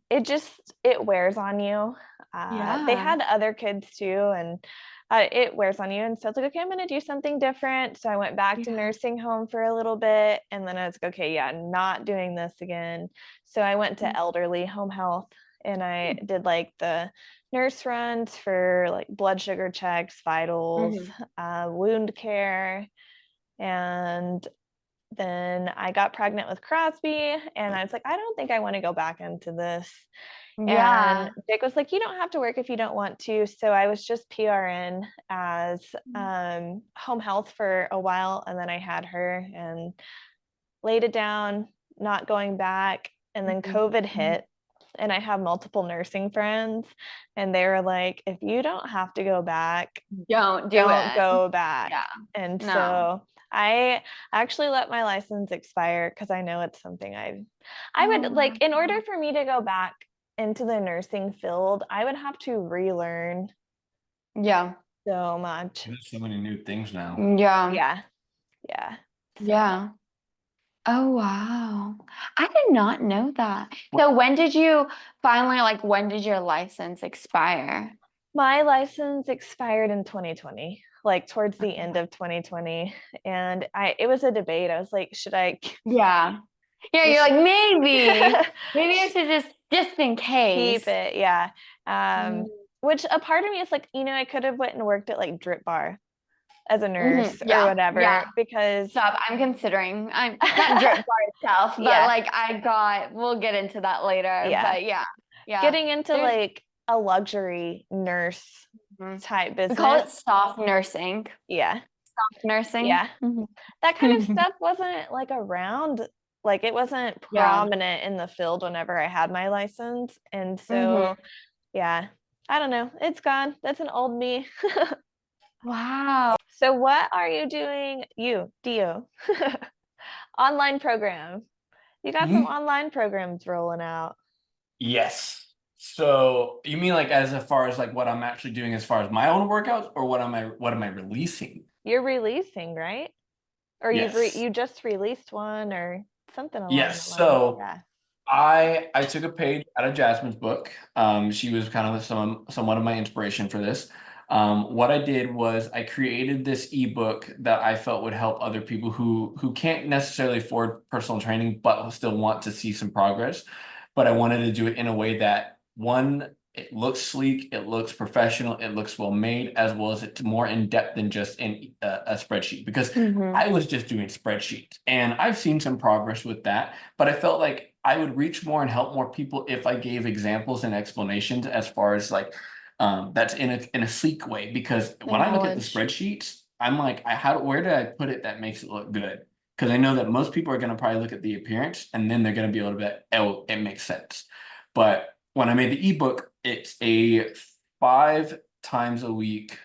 It wears on you. They had other kids too, and it wears on you. And so it's like, okay, I'm going to do something different. So I went back to nursing home for a little bit, and then I was like, okay, not doing this again. So I went to elderly home health, and I did like the nurse runs for like blood sugar checks, vitals, wound care. And then I got pregnant with Crosby, and I was like, I don't think I want to go back into this. And Dick was like, you don't have to work if you don't want to. So I was just PRN as home health for a while, and then I had her and laid it down, not going back. And then COVID hit, and I have multiple nursing friends, and they were like, if you don't have to go back, don't go back. And No. so I actually let my license expire because I know it's something I would like. In order for me to go back into the nursing field, I would have to relearn so much. There's so many new things now. Yeah. Oh, wow. I did not know that. So when did you finally, when did your license expire? My license expired in 2020, like towards the end of 2020. And it was a debate. I was like, should I? Yeah, you're like, maybe I should just in case. Keep it. Yeah. Which a part of me is like, I could have went and worked at like Drip Bar as a nurse or whatever, because stop. I'm considering I'm not Drip Bar itself, but we'll get into that later. But getting into like a luxury nurse type business. We call it soft nursing. Soft nursing. That kind of stuff wasn't like around, like it wasn't prominent in the field whenever I had my license. And so I don't know, it's gone. That's an old me. Wow. So what are you doing, Dio? Online program. You got some online programs rolling out. Yes. So you mean like as far as like what I'm actually doing as far as my own workouts, or what am I releasing? You're releasing, right? Or Yes. you just released one or something along Yes. that line. So Yeah. I took a page out of Jasmine's book. She was kind of somewhat of my inspiration for this. What I did was I created this ebook that I felt would help other people who can't necessarily afford personal training, but still want to see some progress. But I wanted to do it in a way that, one, it looks sleek, it looks professional, it looks well made, as well as it's more in depth than just in a spreadsheet. Because Mhm. I was just doing spreadsheets, and I've seen some progress with that, but I felt like I would reach more and help more people if I gave examples and explanations as far as like that's in a sleek way. Because when I look at the Knowledge. spreadsheets, I'm like, where did I put it that makes it look good? Because I know that most people are going to probably look at the appearance and then they're going to be able to be, oh, it makes sense. But when I made the ebook, it's a 5 times a week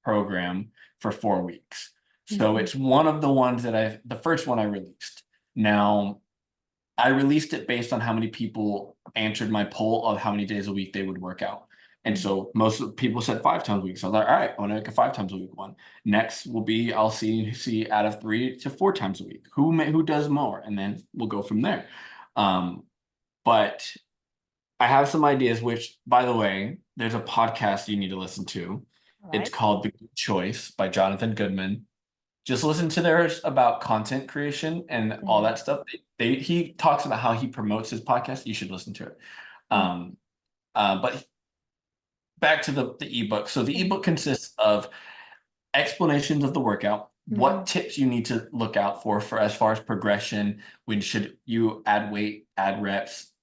program for 4 weeks. So Mhm. it's one of the ones that the first one I released. Now, I released it based on how many people answered my poll of how many days a week they would work out. And so most of the people said 5 times a week. So I was like, all right, I want to make a 5 times a week one. Next will be I'll see out of 3 to 4 times a week who does more, and then we'll go from there. But I have some ideas, which, by the way, there's a podcast you need to listen to. All It's right. called The Good Choice by Jonathan Goodman. Just listen to theirs about content creation and all that stuff. He talks about how he promotes his podcast. You should listen to it. Um, but back to the ebook. So the ebook consists of explanations of the workout, what tips you need to look out for as far as progression, when should you add weight, add reps,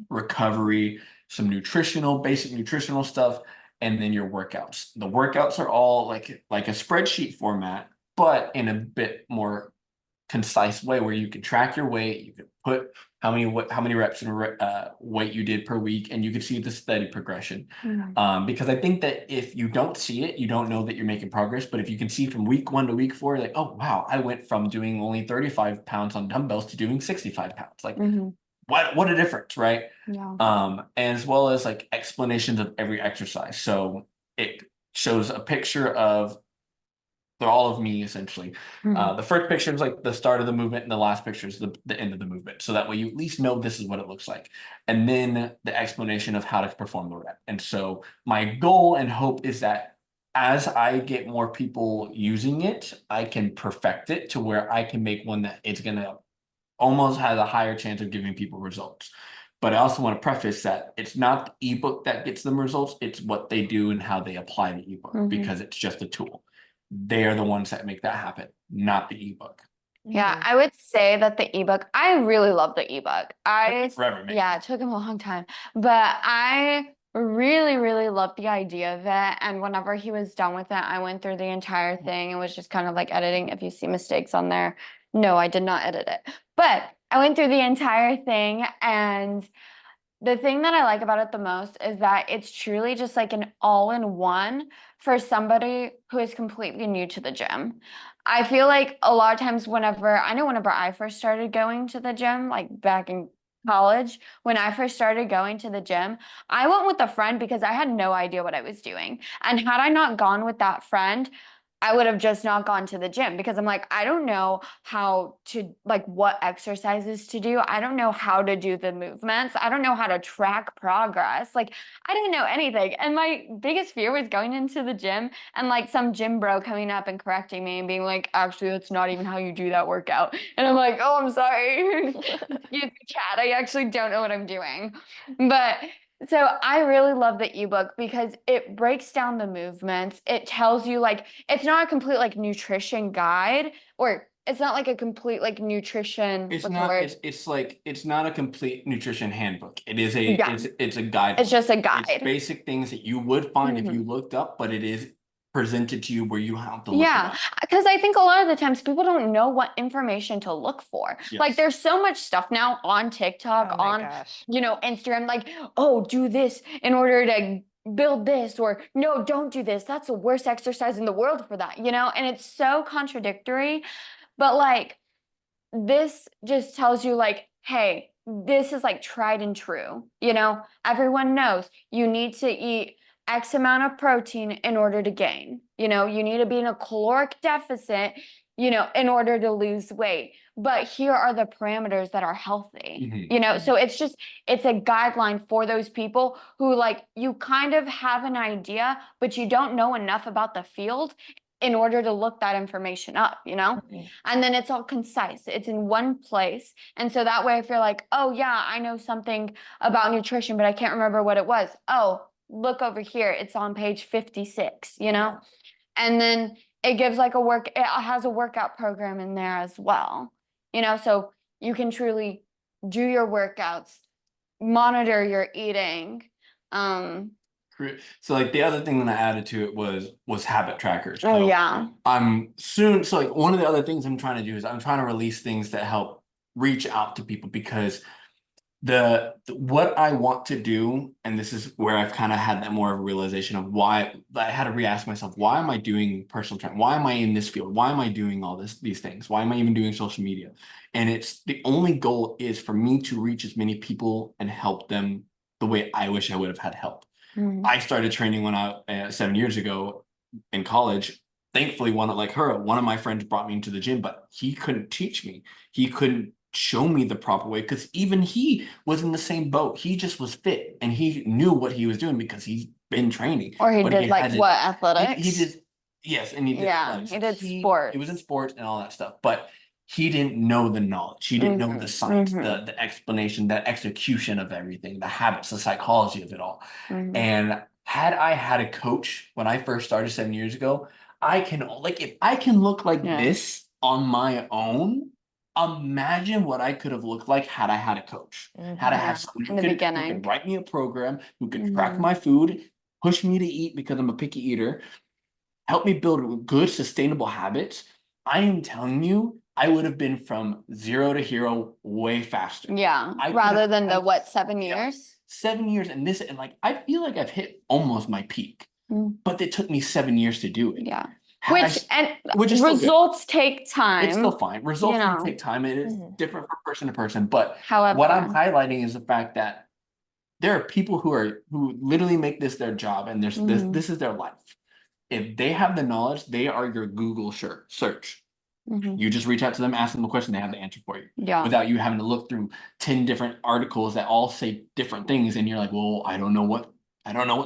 recovery, some basic nutritional stuff, and then your workouts. The workouts are all like a spreadsheet format, but in a bit more concise way where you can track your weight, you can put how many reps and weight you did per week, and you can see the steady progression. Because I think that if you don't see it, you don't know that you're making progress. But if you can see from week 1 to week 4, like, oh wow, I went from doing only 35 pounds on dumbbells to doing 65 pounds. Like, what a difference, right? Yeah. And as well as like explanations of every exercise. So it shows a picture of all of me essentially. The first picture is like the start of the movement, and the last picture is the end of the movement. So that way you at least know this is what it looks like. And then the explanation of how to perform the rep. And so my goal and hope is that as I get more people using it, I can perfect it to where I can make one that it's gonna almost has a higher chance of giving people results. But I also want to preface that it's not the ebook that gets them results, it's what they do and how they apply the ebook, because it's just a tool. They are the ones that make that happen, not the ebook. Yeah, I would say that the ebook, I really love the ebook. Forever, man. Yeah, it took him a long time, but I really, really loved the idea of it. And whenever he was done with it, I went through the entire thing and was just kind of like editing. If you see mistakes on there, no, I did not edit it, but I went through the entire thing. And the thing that I like about it the most is that it's truly just like an all-in-one for somebody who is completely new to the gym. I feel like a lot of times whenever I first started going to the gym, like back in college, when I first started going to the gym, I went with a friend because I had no idea what I was doing. And had I not gone with that friend, I would have just not gone to the gym because I'm like, I don't know how to, like, what exercises to do. I don't know how to do the movements. I don't know how to track progress. Like, I didn't know anything. And my biggest fear was going into the gym and like some gym bro coming up and correcting me and being like, actually, that's not even how you do that workout. And I'm like, oh, I'm sorry. Excuse me, chat. I actually don't know what I'm doing. But so I really love the ebook because it breaks down the movements. It tells you, like, it's not a complete like nutrition guide, or it's not like a complete like nutrition. It's What's the not, word? it's not a complete nutrition handbook. It is Yeah. it's a guide. It's just a It's guide. basic things that you would find if you looked up, but it is presented to you where you have to look it Yeah, up. because I think a lot of the times people don't know what information to look for. Like, Yes. there's so much stuff now on TikTok, Oh my on, gosh. Instagram, like, oh, do this in order to build this, or no, don't do this. That's the worst exercise in the world for that, and it's so contradictory. But like, this just tells you, like, hey, this is like tried and true. You know, everyone knows you need to eat X amount of protein in order to gain. You know, you need to be in a caloric deficit, you know, in order to lose weight. But here are the parameters that are healthy. Mhm. You know, so it's a guideline for those people who like you kind of have an idea, but you don't know enough about the field in order to look that information up, you know? Mhm. And then it's all concise. It's in one place. And so that way if you're like, oh yeah, I know something about nutrition, but I can't remember what it was. Oh, look over here. It's on page 56, you know? And then it gives like it has a workout program in there as well. You know, so you can truly do your workouts, monitor your eating. So like the other thing that I added to it was habit trackers. Oh So yeah. so like one of the other things I'm trying to do is I'm trying to release things that help reach out to people, because what I want to do, and this is where I've kind of had that more of a realization of why I had to re-ask myself, why am I doing personal training? Why am I in this field? Why am I doing all these things? Why am I even doing social media? And it's the only goal is for me to reach as many people and help them the way I wish I would have had help. Mhm. I started training when I 7 years ago in college. Thankfully, one of my friends brought me into the gym, but he couldn't teach me. He couldn't show me the proper way, because even he was in the same boat. He just was fit and he knew what he was doing because he's been training. Or he But did like hasn't- what, he athletics? did, yes, and he did Yeah, athletics. he did He was in sports. sports and all that stuff, but he didn't know the knowledge. He didn't know the science, the explanation, the execution of everything, the habits, the psychology of it all. Mhm. And had I had a coach when I first started 7 years ago, if I can look like Yeah. this on my own, imagine what I could have looked like had I had a coach. Had I Yeah, had someone in the who beginning. could write me a program, who could track Mhm. my food, push me to eat because I'm a picky eater, help me build good, sustainable habits. I am telling you, I would have been from zero to hero way faster. Yeah, I could rather have- than the I- what, 7 yeah. years? 7 years and like I feel like I've hit almost my peak, Mm. but it took me 7 years to do it. Yeah. Had I Which s- and which is still good. results take It's time. still fine. Results you can know. take time. It is Mhm. different from person to person. But However, what I'm highlighting is the fact that there are people who literally make this their job, and Mhm. this is their life. If they have the knowledge, they are your Google search. Mhm. You just reach out to them, ask them a question, they have the answer for you. Yeah. Without you having to look through 10 different articles that all say different things, and you're like, well, I don't know what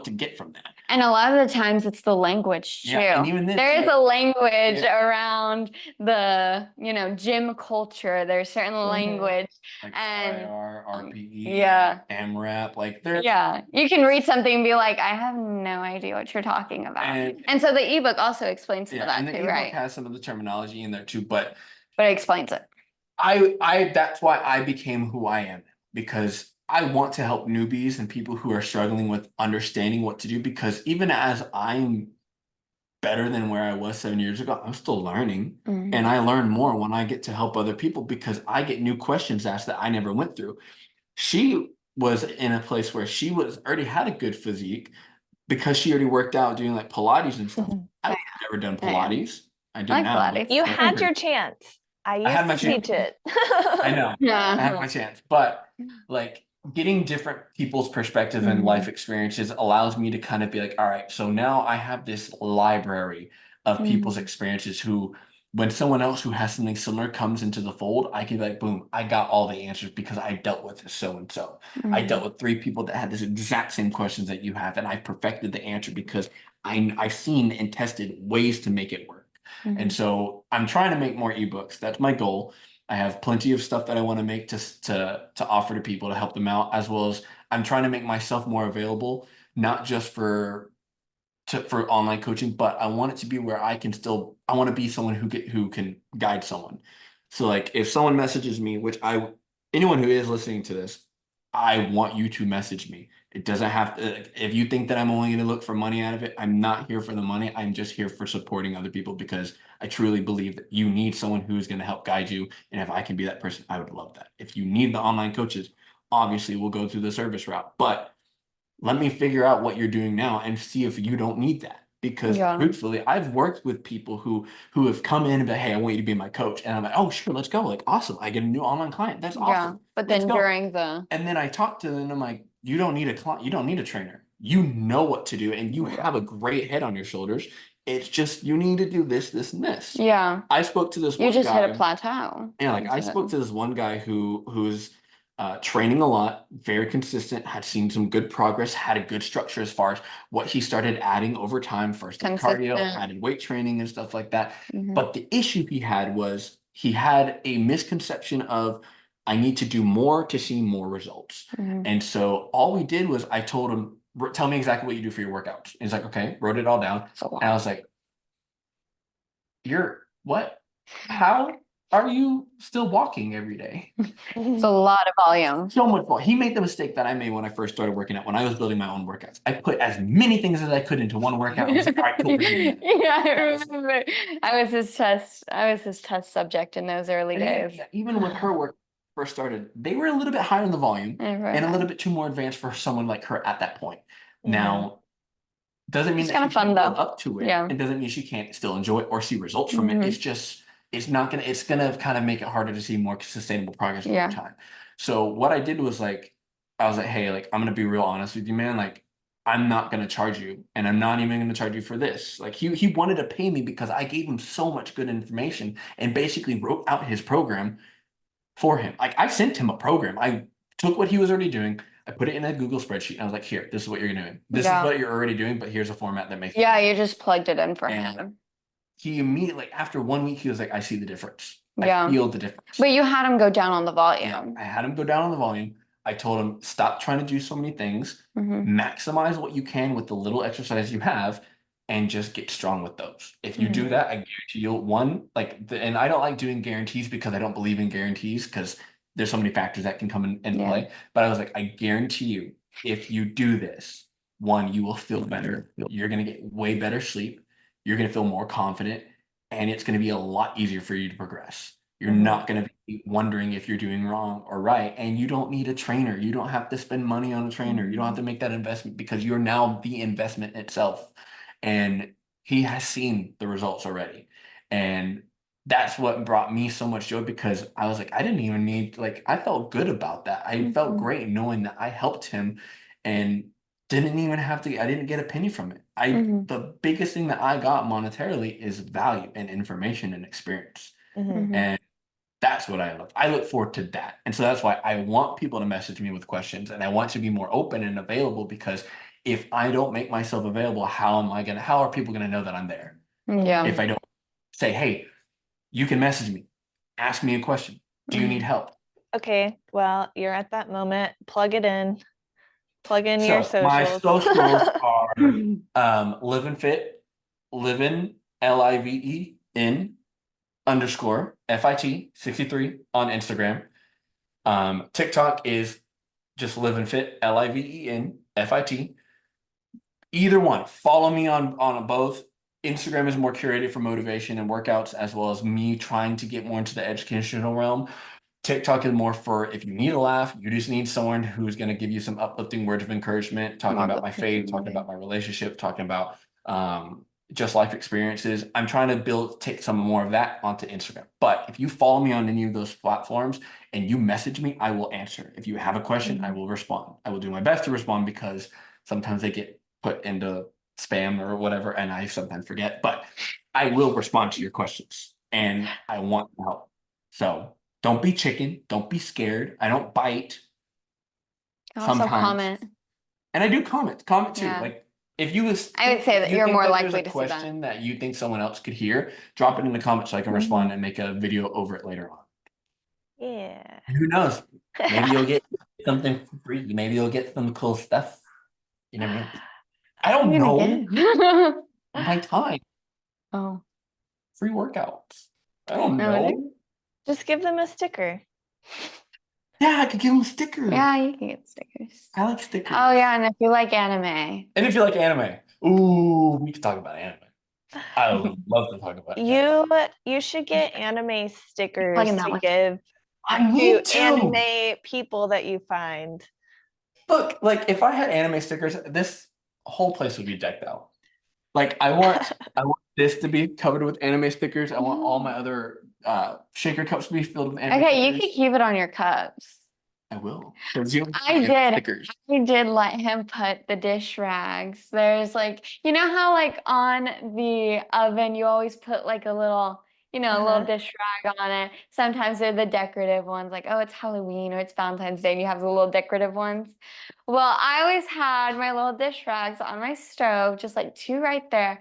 to get from that. And a lot of the times it's the language too. Yeah, and even this, There is like- a language Yeah. around the, gym culture. There's certain language. Like And, IR, RPE, yeah. AMRAP, like there's Yeah. You can read something and be like, I have no idea what you're talking about. And- so the ebook also explains some of that and the too, ebook right? has some of the terminology in there too, but But it explains it. that's why I became who I am, because I want to help newbies and people who are struggling with understanding what to do, because even as I'm better than where I was 7 years ago, I'm still learning. Mhm. And I learn more when I get to help other people, because I get new questions asked that I never went through. She was in a place where she was already had a good physique because she already worked out doing like Pilates and stuff. I've never done Yeah. Pilates. I do I like now. Pilates. You but- had your chance. I used had my to teach chance. it. I know. I Yeah. had my chance, but like getting different people's perspective and life experiences allows me to kind of be like, all right, so now I have this library of people's experiences who, when someone else who has something similar comes into the fold, I can be like, boom, I got all the answers because I dealt with so and so. I dealt with 3 people that had this exact same questions that you have, and I perfected the answer because I've seen and tested ways to make it work. And so I'm trying to make more ebooks. That's my goal. I have plenty of stuff that I want to make to offer to people to help them out, as well as I'm trying to make myself more available, not just for online coaching, but I want it to be where I want to be someone who can guide someone. So like if someone messages me, anyone who is listening to this, I want you to message me. It doesn't have to, if you think that I'm only going to look for money out of it, I'm not here for the money. I'm just here for supporting other people, because I truly believe that you need someone who's going to help guide you. And if I can be that person, I would love that. If you need the online coaches, obviously we'll go through the service route, but let me figure out what you're doing now and see if you don't need that. because Yeah. truthfully, I've worked with people who have come in and be like, hey, I want you to be my coach. And I'm like, oh, sure, let's go. Like, awesome. I get a new online client. That's Yeah. awesome. But Let's then go. during the And then I talk to them and I'm like, you don't need a client, you don't need a trainer. You know what to do and you have a great head on your shoulders. It's just you need to do this, this, and this. yeah, I spoke to this you one just guy. hit a plateau. Yeah, like I That's it. spoke to this one guy who's training a lot, very consistent, had seen some good progress, had a good structure as far as what he started adding over time, first in cardio, Consistent. added weight training and stuff like that. Mhm. But the issue he had was he had a misconception of I need to do more to see more results. Mhm. And so all we did was I told him, tell me exactly what you do for your workouts. He's like, okay, wrote it all down. It's a lot. And I was like, you're what? How are you still walking every day? It's a lot of volume. So much more. He made the mistake that I made when I first started working out, when I was building my own workouts. I put as many things as I could into one workout. I was like, all right, cool, we're doing it. Yeah, I remember. I was his test subject in those early And days. even with her work first started, they were a little bit higher in the volume and a little bit too more advanced for someone like her at that point. Now, doesn't mean It's that kinda she fun, can't build though. up to it. Yeah. It doesn't mean she can't still enjoy it or see results from it. Mhm. It's just, it's gonna kind of make it harder to see more sustainable progress Yeah. over time. So what I did was like, I was like, hey, like, I'm gonna be real honest with you, man. Like, I'm not gonna charge you, and I'm not even gonna charge you for this. Like, he wanted to pay me because I gave him so much good information and basically wrote out his program for him. Like, I sent him a program. I took what he was already doing, I put it in a Google spreadsheet, and I was like, here, this is what you're doing. This is Yeah. what you're already doing, but here's a format that makes Yeah, you just plugged it in for And him. he immediately, after 1 week, he was like, I see the difference. Yeah. I feel the difference. But you had him go down on the Yeah, volume. I had him go down on the volume. I told him, stop trying to do so many things, Mhm. maximize what you can with the little exercise you have, and just get strong with those. If you do that, I guarantee you'll and I don't like doing guarantees because I don't believe in guarantees because there's so many factors that can come in Yeah. play. But I was like, I guarantee you, if you do this, one, you will feel better. You're gonna get way better sleep. You're gonna feel more confident, and it's gonna be a lot easier for you to progress. You're not going to be wondering if you're doing wrong or right. And you don't need a trainer. You don't have to spend money on a trainer. You don't have to make that investment because you're now the investment itself. And he has seen the results already. And that's what brought me so much joy because I was like, I didn't even need, like, I felt good about that. I felt great knowing that I helped him and didn't even have to, I didn't get a penny from it. The biggest thing that I got monetarily is value and information and experience. And that's what I look. I look forward to that. And so that's why I want people to message me with questions and I want to be more open and available because if I don't make myself available, how are people gonna know that I'm there? Yeah. If I don't say, hey, you can message me, ask me a question. Do you need help? Okay, well, you're at that moment. Plug it in. Plug in your So my socials. socials are Livin Fit, Livin LIVEN _ FIT 63 on Instagram. TikTok is just Livin Fit LIVEN FIT. Either one, follow me on both. Instagram is more curated for motivation and workouts, as well as me trying to get more into the educational realm. TikTok is more for if you need a laugh, you just need someone who's going to give you some uplifting words of encouragement, talking about my faith, talking about my relationship, talking about just life experiences. I'm trying to take some more of that onto Instagram. But if you follow me on any of those platforms and you message me, I will answer. If you have a question, I will respond. I will do my best to respond because sometimes they get put into spam or whatever, and I sometimes forget, but I will respond to your questions and I want to help. So don't be chicken. Don't be scared. I don't bite. Also Sometimes. comment. And I do comment too. Yeah. Like if you I would say that you're more likely to see that. question that you think someone else could hear, drop it in the comments so I can respond and make a video over it later on. Yeah. And who knows? Maybe you'll get something for free. Maybe you'll get some cool stuff. You never know. I don't know. My time. Oh. Free workouts. I don't No, know. Just give them a sticker. Yeah, I could give them a sticker. Yeah, you can get stickers. I like stickers. Oh yeah, and if you like anime. And if you like anime, ooh, we could talk about anime. I would love to talk about anime. You should get anime stickers Plugging that to one. give I need to to. anime people that you find. Look, like if I had anime stickers, this whole place would be decked out. Like I want this to be covered with anime stickers. I want all my other shaker cups to be filled with anime Okay, you stickers. could keep it on your cups. I will. 'Cause you don't I get did. stickers. I did let him put the dish rags. There's like, you know how like on the oven you always put like a little, a little dish rag on it. Sometimes they're the decorative ones, like, oh, it's Halloween or it's Valentine's Day, and you have the little decorative ones. Well, I always had my little dish rags on my stove, just like two right there.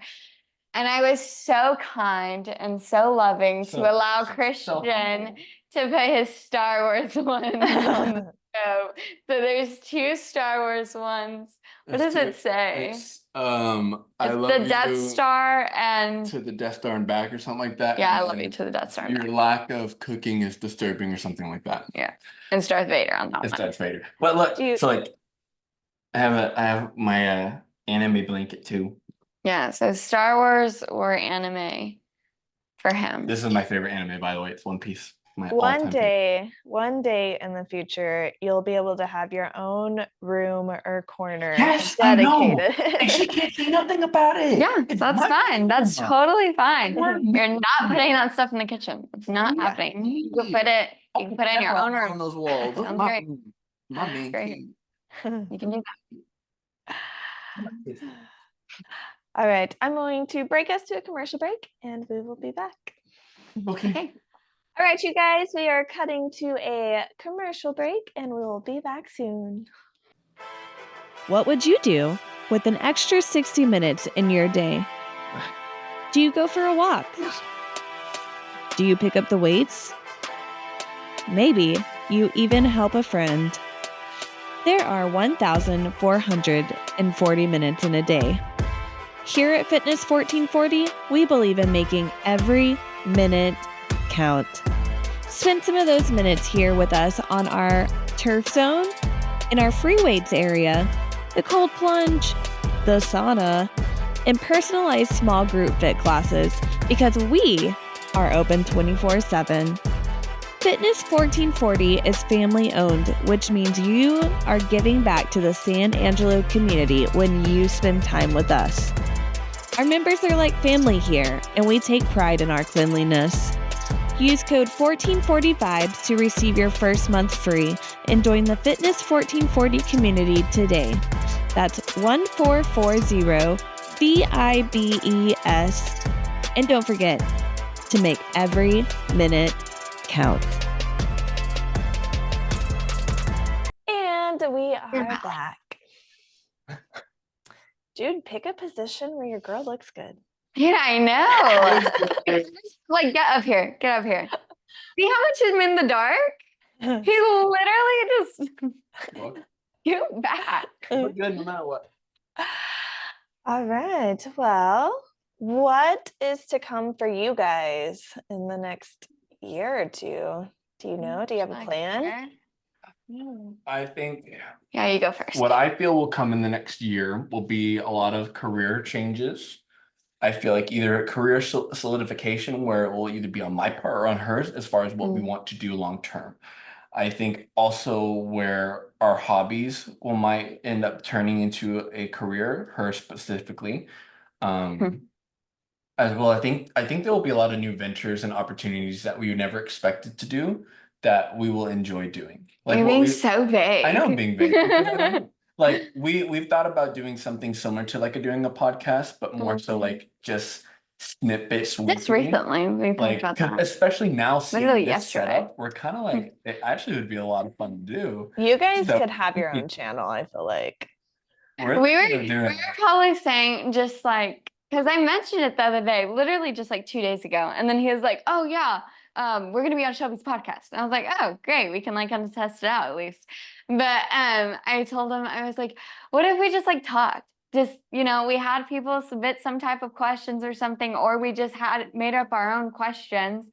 And I was so kind and so loving to allow Christian to put his Star Wars ones on the stove. So there's two Star Wars ones. What does it say? It's I It's love the Death you Star and to the Death Star and back or something like that. yeah, I and love you then to the Death Star and Your back. lack of cooking is disturbing or something like that. Yeah, and Darth Vader on that It's one. Darth Vader. But look, Do you- so like I have my anime blanket too. Yeah, so Star Wars or anime for him. This is my favorite anime, by the way. It's One Piece. My One all-time favorite. day in the future, you'll be able to have your own room or corner Yes, I know. dedicated. And she can't say nothing about it. Yeah, It's that's my fine. That's room. totally fine. My You're not putting that stuff in the kitchen. It's not Yeah. happening. You can put it. You can put it in your own On room. those walls. Sounds My, great. my That's main great. key. You can do All right, I'm going to break us to a commercial break and we will be back. that. Okay. Okay. All right, you guys, we are cutting to a commercial break and we will be back soon. What would you do with an extra 60 minutes in your day? Do you go for a walk? Do you pick up the weights? Maybe you even help a friend. There are 1,440 minutes in a day. Here at Fitness 1440, we believe in making every minute count. Spend some of those minutes here with us on our turf zone, in our free weights area, the cold plunge, the sauna, and personalized small group fit classes because we are open 24/7. Fitness 1440 is family owned, which means you are giving back to the San Angelo community when you spend time with us. Our members are like family here, and we take pride in our cleanliness. Use code 1445 to receive your first month free and join the Fitness 1440 community today. That's 1440 FIBES. And don't forget to make every minute count. And we are back. Dude, pick a position where your girl looks good. Dude, I know. Like, get up here. Get up here. See how much I'm in the dark? He literally just get back. We're good no matter what. All right. Well, what is to come for you guys in the next year or two? Do you know? Do you have a plan? I think Yeah, you go first. what I feel will come in the next year will be a lot of career changes. I feel like either career solidification where it will either be on my part or on hers as far as what we want to do long term. I think also where our hobbies might end up turning into a career, her specifically. As well, I think there will be a lot of new ventures and opportunities that we never expected to do that we will enjoy doing. You're being so vague. I know I'm being vague. Because I don't know. Like we've thought about doing something similar to like doing a podcast, but more so like just snippets. Just weekly. recently, we talked Like, about that. especially now seeing Literally this yesterday. setup, we're kind of like it actually would be a lot of fun to do. You guys So- could have your own channel, I feel like. We were thinking of doing probably saying just like, because I mentioned it the other day, literally just like 2 days ago. And then he was like, oh yeah, we're going to be on Shelby's podcast. And I was like, oh, great. We can like kind of test it out at least. But I told him, I was like, what if we just like talked? Just, we had people submit some type of questions or something, or we just had made up our own questions.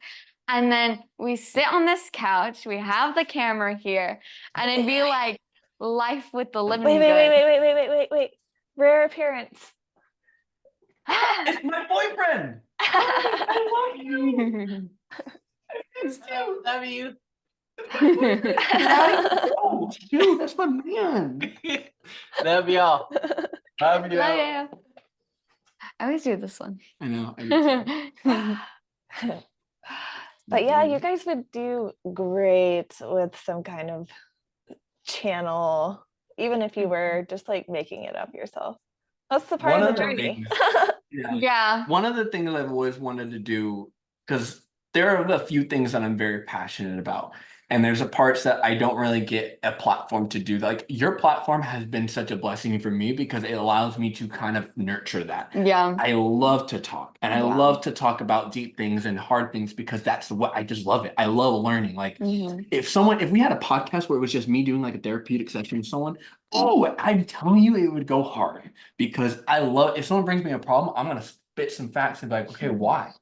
And then we sit on this couch, we have the camera here, and it'd be like life with the living Wait. Rare appearance. It's my boyfriend. I love you. It's you. Love you. Oh, shoot, that's my man. Love y'all. Love you. Love you. I always do this one. I know. I do too. But yeah, you guys would do great with some kind of channel, even if you were just like making it up yourself. That's the part One of the of the journey. things, Yeah. one of the things I've always wanted to do, because there are a few things that I'm very passionate about. And there's a parts that I don't really get a platform to do. Like your platform has been such a blessing for me because it allows me to kind of nurture that. Yeah. I love to talk and I Yeah. love to talk about deep things and hard things because that's what I just love it. I love learning. Like Mhm. if we had a podcast where it was just me doing like a therapeutic session with someone, oh, I'm telling you, it would go hard because I love, if someone brings me a problem, I'm going to spit some facts and be like, okay, why?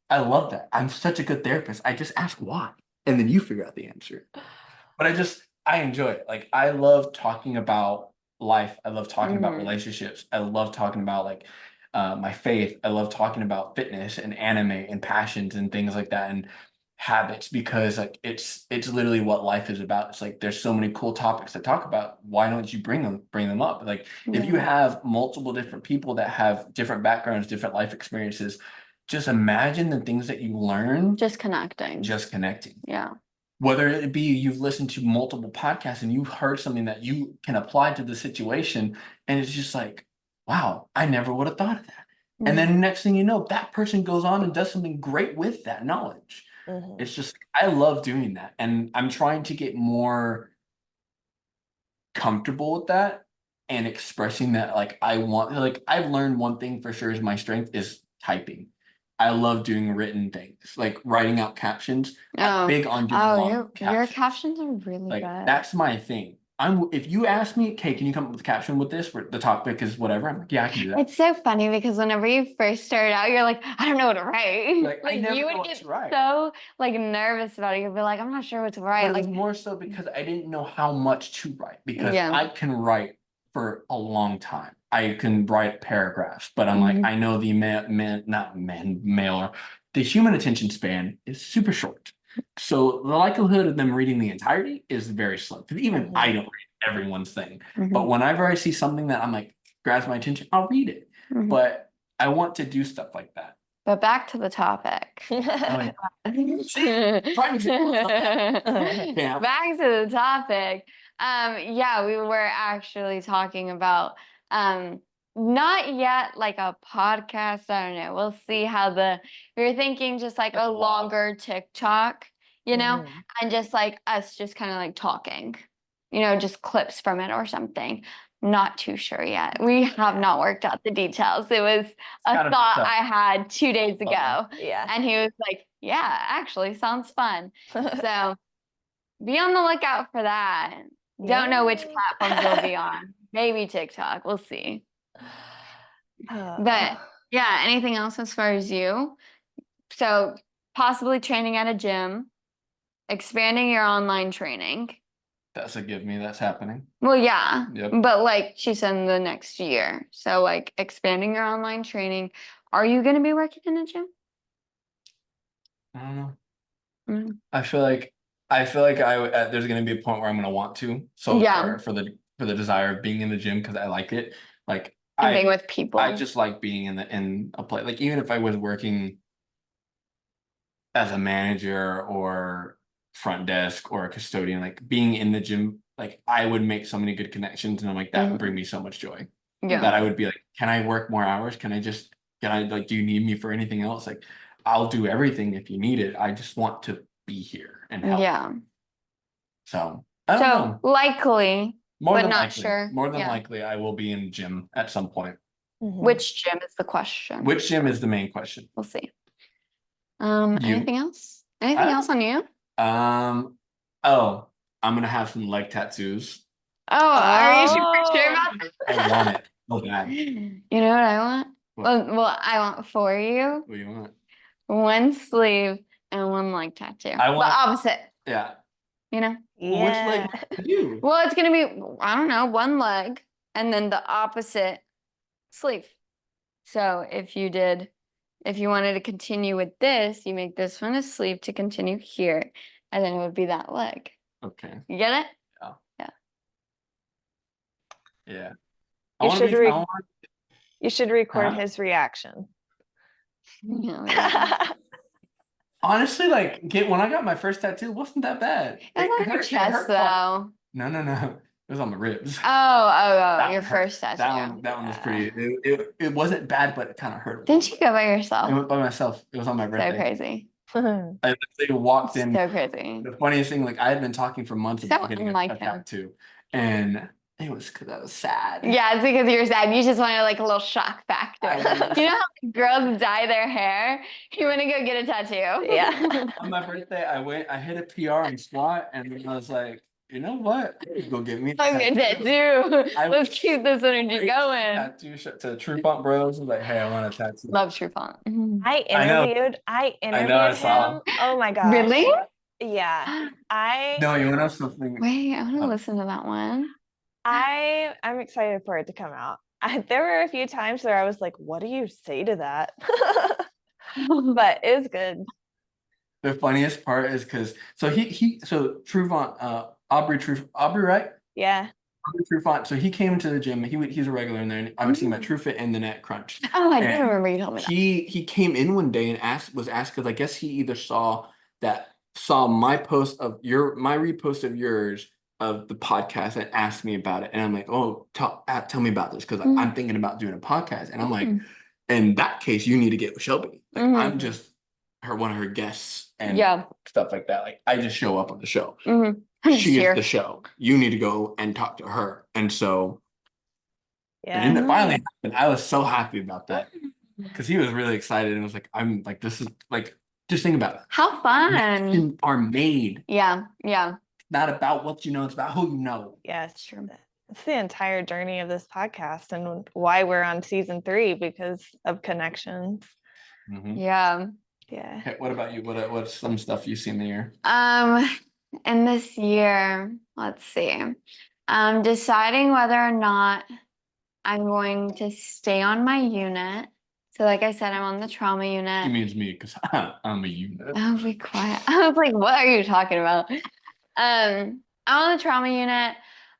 I love that. I'm such a good therapist. I just ask why, and then you figure out the answer. But I enjoy it. Like I love talking about life. I love talking about relationships. I love talking about like my faith. I love talking about fitness and anime and passions and things like that and habits because like it's literally what life is about. It's like there's so many cool topics to talk about. Why don't you bring them up? Like if you have multiple different people that have different backgrounds, different life experiences, just imagine the things that you learn Just connecting. just connecting. Yeah. Whether it be you've listened to multiple podcasts and you've heard something that you can apply to the situation, and it's just like, wow, I never would have thought of that. And then next thing you know, that person goes on and does something great with that knowledge. It's just, I love doing that. And I'm trying to get more comfortable with that and expressing that like I've learned one thing for sure is my strength is typing. I love doing written things, like writing out captions. I'm big on doing long your captions. captions are really Like good. that's my thing. If you ask me, okay, can you come up with a caption with this? Where the topic is whatever. I'm like, yeah, I can do that. It's so funny because whenever you first started out, you're like, I don't know what to write. Like, I never you know would what get to write. so like nervous about it. You'd be like, I'm not sure what to write. But it Like was more so because I didn't know how much to write because Yeah. I can write for a long time. I can write paragraphs, but I'm like, I know the the human attention span is super short. So the likelihood of them reading the entirety is very slim. Because even I don't read everyone's thing. But whenever I see something that I'm like grabs my attention, I'll read it. But I want to do stuff like that. But back to the topic. Oh, yeah. Back Yeah. to the topic. Yeah, we were actually talking about not yet like a podcast. I don't know. We'll see how we were thinking just like a longer TikTok, and just like us just kind of like talking, just clips from it or something. Not too sure yet. We have not worked out the details. It was a thought I had 2 days ago. Yeah. And he was like, yeah, actually sounds fun. So be on the lookout for that. Don't know which platforms it'll be on. Maybe TikTok. We'll see. But yeah, anything else as far as you? So possibly training at a gym, expanding your online training. That's a give me. That's happening. Well, yeah, Yep. but like she said in the next year. So like expanding your online training. Are you going to be working in a gym? I don't know. Mm. I feel like there's gonna be a point where I'm gonna want to. So Yeah. for the desire of being in the gym because I like it. Like And being with people. I just like being in a place. Like even if I was working as a manager or front desk or a custodian, like being in the gym, like I would make so many good connections, and I'm like that would bring me so much joy. Yeah. That I would be like, can I work more hours? Can I like, do you need me for anything else? Like, I'll do everything if you need it. I just want to be here and help. Yeah. So I don't know. Likely, More but than not likely, sure. more than Yeah. likely, I will be in the gym at some point. Which gym is the question? Which gym is the main question? We'll see. You. Anything else? Anything else on you? Oh, I'm gonna have some leg tattoos. Oh, are you sure about that? I want it so bad. You know what I want? What? Well, I want for you What do you want? one sleeve and one leg tattoo. I want the opposite, Yeah. you know? Well, which leg do you? Well, it's gonna be, I don't know, one leg and then the opposite sleeve. So if you wanted to continue with this, you make this one a sleeve to continue here, and then it would be that leg. Okay. You get it? Yeah. Yeah. Yeah. You should You should record Huh? his reaction. Yeah. Honestly, like when I got my first tattoo, it wasn't that bad. It was on your hurt- chest hurt. though. No. It was on my ribs. Oh, your Hurt. first tattoo. That one was pretty. It wasn't bad, but it kind of hurt. Didn't you go by I yourself? went by myself. It was on my So birthday. crazy. I literally walked in. So crazy. The funniest thing, like I had been talking for months So about getting a unlike him. tattoo, and it was because I was sad. Yeah, it's because you're sad. You just wanted like a little shock factor. I You know how girls dye their hair? You want to go get a tattoo. Yeah. On my birthday, I hit a PR on squat, and then I was like, you know what? Go get me a I'm a tattoo. tattoo. I- Let's keep this energy going. Tattoo shop to True Font Bros. I was like, hey, I want a tattoo. Love True Font. I know. interviewed I saw. him. Oh my gosh. Really? Yeah. No, you want to know something? Wait, I want to listen to that one. I'm excited for it to come out. There were a few times where I was like, what do you say to that? But it was good. The funniest part is because so True Font, Aubrey, right? Yeah. Aubrey True Font. So he came into the gym. He's a regular in there. And I would see him at True Fit and the Net Crunch. Oh, I do And remember you told me that. He came in one day and was asked because I guess he either saw my repost of yours of the podcast and asked me about it, and I'm like, oh, tell me about this because I'm thinking about doing a podcast, and I'm like, in that case, you need to get with Shelby. Like I'm just one of her guests and stuff like that. Like I just show up on the show. She is the show. You need to go and talk to her, and so it ended up finally happened. I was so happy about that because he was really excited and was like, I'm like, this is like. Just think about it. How fun. Connections are made. Yeah. Not about what you know, it's about who you know. Yes, true. It's the entire journey of this podcast and why we're on season 3 because of connections. Yeah. Yeah. Hey, what about you? What's some stuff you've seen in the year? In this year, let's see. Deciding whether or not I'm going to stay on my unit. So like I said, I'm on the trauma unit. He means me because I'm a unit. Oh, be quiet. I was like, what are you talking about? I'm on the trauma unit.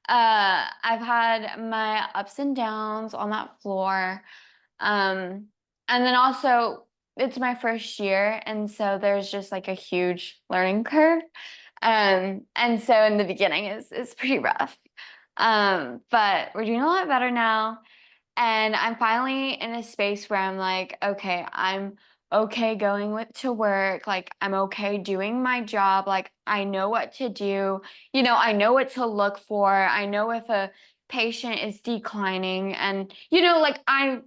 I've had my ups and downs on that floor. And then also it's my first year. And so there's just like a huge learning curve. And so in the beginning it's pretty rough. But we're doing a lot better now. And I'm finally in a space where I'm like, okay, I'm okay going to work. Like, I'm okay doing my job. Like, I know what to do. You know, I know what to look for. I know if a patient is declining and, you know, like I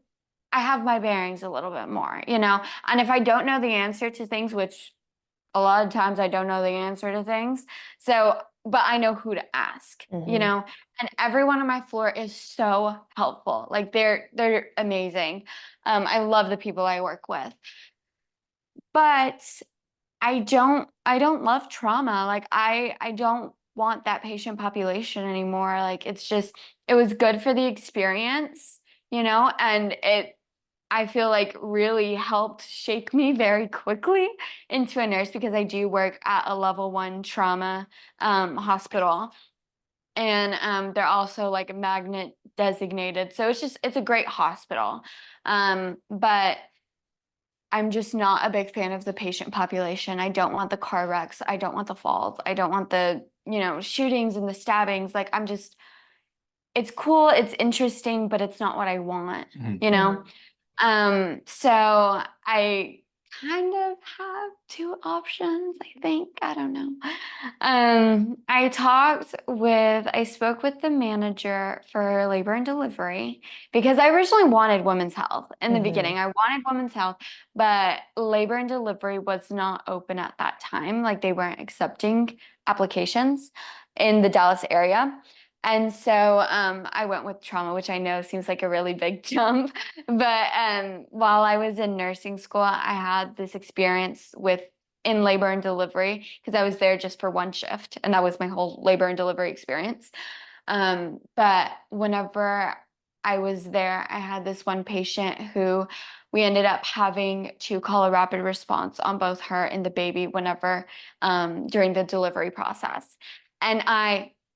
have my bearings a little bit more, you know, and if I don't know the answer to things, which a lot of times I don't know the answer to things. So, but I know who to ask, you know, and everyone on my floor is so helpful. Like they're amazing. I love the people I work with, but I don't love trauma. Like I don't want that patient population anymore. Like it was good for the experience, you know, and I feel like really helped shape me very quickly into a nurse because I do work at a level 1 trauma hospital. And they're also like magnet designated. So it's a great hospital. But I'm just not a big fan of the patient population. I don't want the car wrecks. I don't want the falls. I don't want the, you know, shootings and the stabbings. Like it's cool, it's interesting, but it's not what I want, you know? So I kind of have 2 options, I think. I don't know. I spoke with the manager for labor and delivery because I originally wanted women's health in the beginning. I wanted women's health, but labor and delivery was not open at that time. Like they weren't accepting applications in the Dallas area. And so I went with trauma, which I know seems like a really big jump. But while I was in nursing school, I had this experience in labor and delivery because I was there just for 1 shift. And that was my whole labor and delivery experience. But whenever I was there, I had this one patient who we ended up having to call a rapid response on both her and the baby whenever during the delivery process. And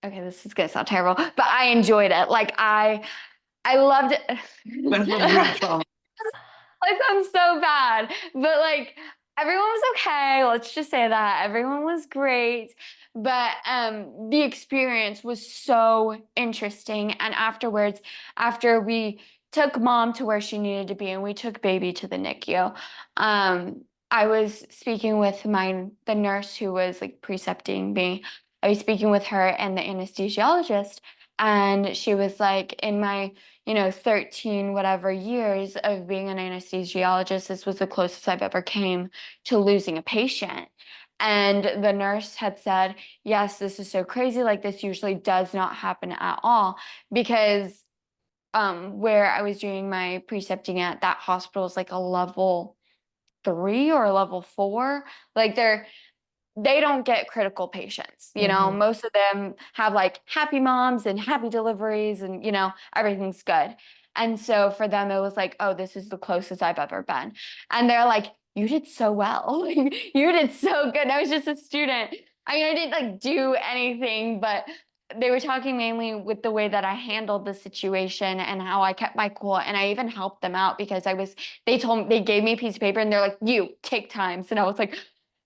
okay, this is gonna sound terrible, but I enjoyed it. Like I I loved it. That's a real trauma. I sound so bad, but like everyone was okay. Let's just say that everyone was great. But the experience was so interesting. And afterwards, after we took mom to where she needed to be and we took baby to the NICU, I was speaking with the nurse who was like precepting me. I was speaking with her and the anesthesiologist, and she was like, in my 13 whatever years of being an anesthesiologist, this was the closest I've ever came to losing a patient. And the nurse had said, yes, this is so crazy. Like, this usually does not happen at all, because where I was doing my precepting at, that hospital is like a level 3 or a level 4. Like, they don't get critical patients. Most of them have like happy moms and happy deliveries, and everything's good. And so for them, it was like, oh, this is the closest I've ever been. And they're like, you did so well. You did so good. I was just a student. I mean, I didn't like do anything, but they were talking mainly with the way that I handled the situation and how I kept my cool. And I even helped them out because they gave me a piece of paper and they're like, you take times. And I was like,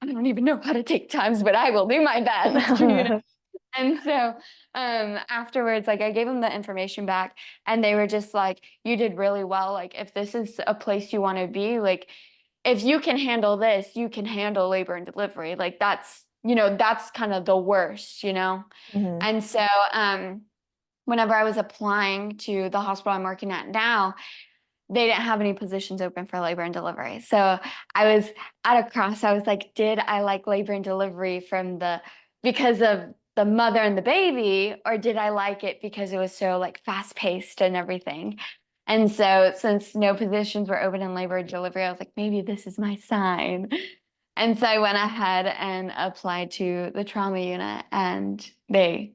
I don't even know how to take times, but I will do my best. And so afterwards, like, I gave them the information back, and they were just like, you did really well. Like, if this is a place you want to be, like, if you can handle this, you can handle labor and delivery. Like, that's kind of the worst. Mhm. And so whenever I was applying to the hospital I'm working at now, they didn't have any positions open for labor and delivery. So I was at a cross. I was like, did I like labor and delivery because of the mother and the baby, or did I like it because it was so like fast paced and everything? And so since no positions were open in labor and delivery, I was like, maybe this is my sign. And so I went ahead and applied to the trauma unit, and they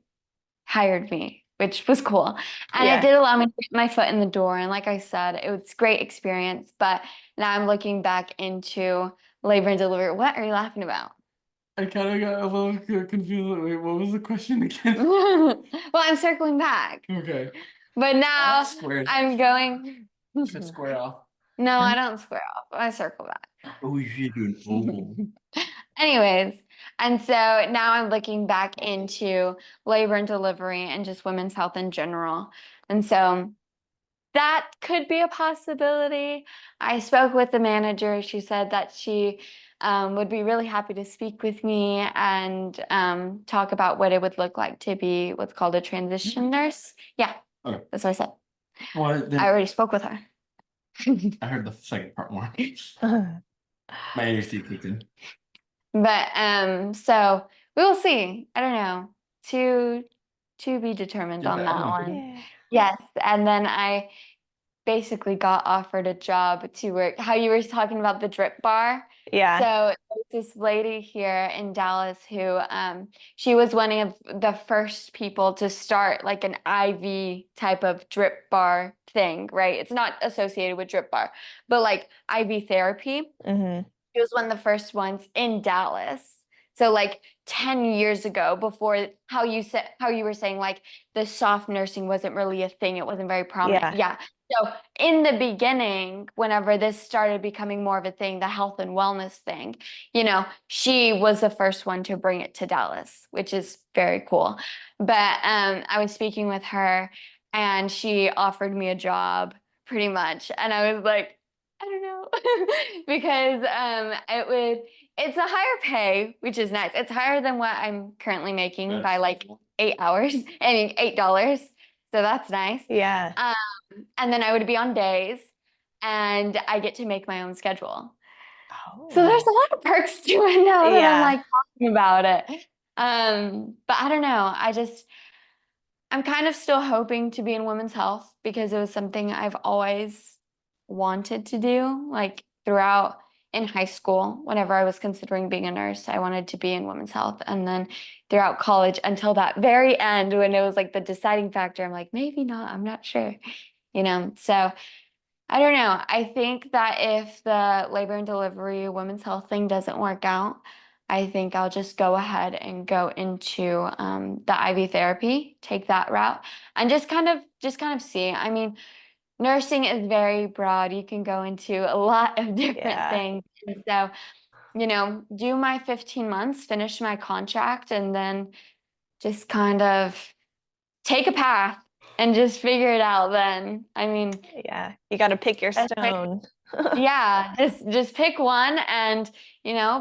hired me, which was cool. And Yeah. it did allow me to get my foot in the door. And like I said, it was a great experience. But now I'm looking back into labor and delivery. What are you laughing about? I kind of got a little confused. Wait, what was the question again? Well, I'm circling back. Okay. But now Squared. I'm going. Should square off. No, I don't square off. I circle back. Oh, you should do an oval. Anyways, and so now I'm looking back into labor and delivery and just women's health in general. And so that could be a possibility. I spoke with the manager. She said that she would be really happy to speak with me and talk about what it would look like to be what's called a transition nurse. Yeah, Okay. that's what I said. Well, then I already spoke with her. I heard the second part more. My ADHD kicked in. But so we will see. I don't know. To be determined on that one. Yeah. Yes, and then I basically got offered a job to work. How you were talking about the drip bar. Yeah. So there's this lady here in Dallas who she was one of the first people to start like an IV type of drip bar thing, right? It's not associated with drip bar, but like IV therapy. Mhm. She was one of the first ones in Dallas. So like 10 years ago, before how you were saying like the soft nursing wasn't really a thing. It wasn't very prominent. Yeah. Yeah. So in the beginning, whenever this started becoming more of a thing, the health and wellness thing, she was the first one to bring it to Dallas, which is very cool. But I was speaking with her, and she offered me a job pretty much. And I was like, I don't know, because it's a higher pay, which is nice. It's higher than what I'm currently making by like 8 hours. I mean, $8. So that's nice. Yeah. And then I would be on days, and I get to make my own schedule. Oh. So there's a lot of perks to it now that I'm Yeah. like talking about it. But I don't know. I'm kind of still hoping to be in women's health because it was something I've always wanted to do. Like throughout in high school, whenever I was considering being a nurse, I wanted to be in women's health. And then throughout college until that very end, when it was like the deciding factor, I'm like, maybe not, I'm not sure, So I don't know. I think that if the labor and delivery women's health thing doesn't work out, I think I'll just go ahead and go into the IV therapy, take that route, and just kind of see. I mean, nursing is very broad. You can go into a lot of different Yeah. things. And so, do my 15 months, finish my contract, and then just kind of take a path and just figure it out then. I mean, Yeah, you got to pick your that's right. stone. Yeah, just pick one and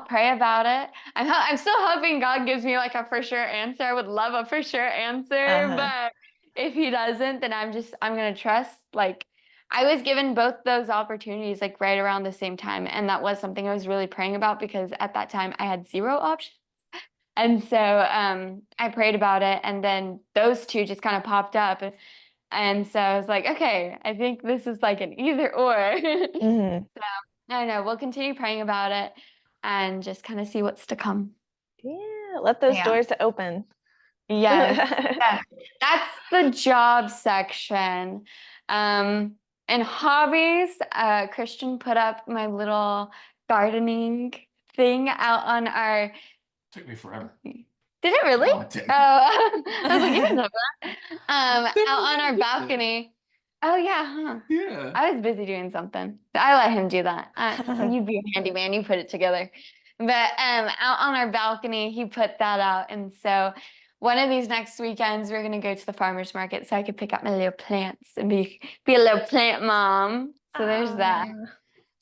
pray about it. I'm still hoping God gives me like a for sure answer. I would love a for sure answer, but if he doesn't, then I'm gonna trust. Like I was given both those opportunities like right around the same time, and that was something I was really praying about because at that time I had zero options. And so I prayed about it, and then those two just kind of popped up. And so I was like, okay, I think this is like an either or. Mhm. So I don't know. We'll continue praying about it and just kind of see what's to come. Yeah, let those Yeah. doors open. Yes. Yes. That's the job section. And hobbies, Christian put up my little gardening thing out on our. Took me forever. Did it really? No, it didn't. Oh, I was like, you didn't know that. Out on our balcony. Oh yeah, huh? Yeah. I was busy doing something. I let him do that. You be a handyman, you put it together. But out on our balcony, he put that out, and so one of these next weekends we're gonna go to the farmers market so I could pick up my little plants and be a little plant mom. So there's that.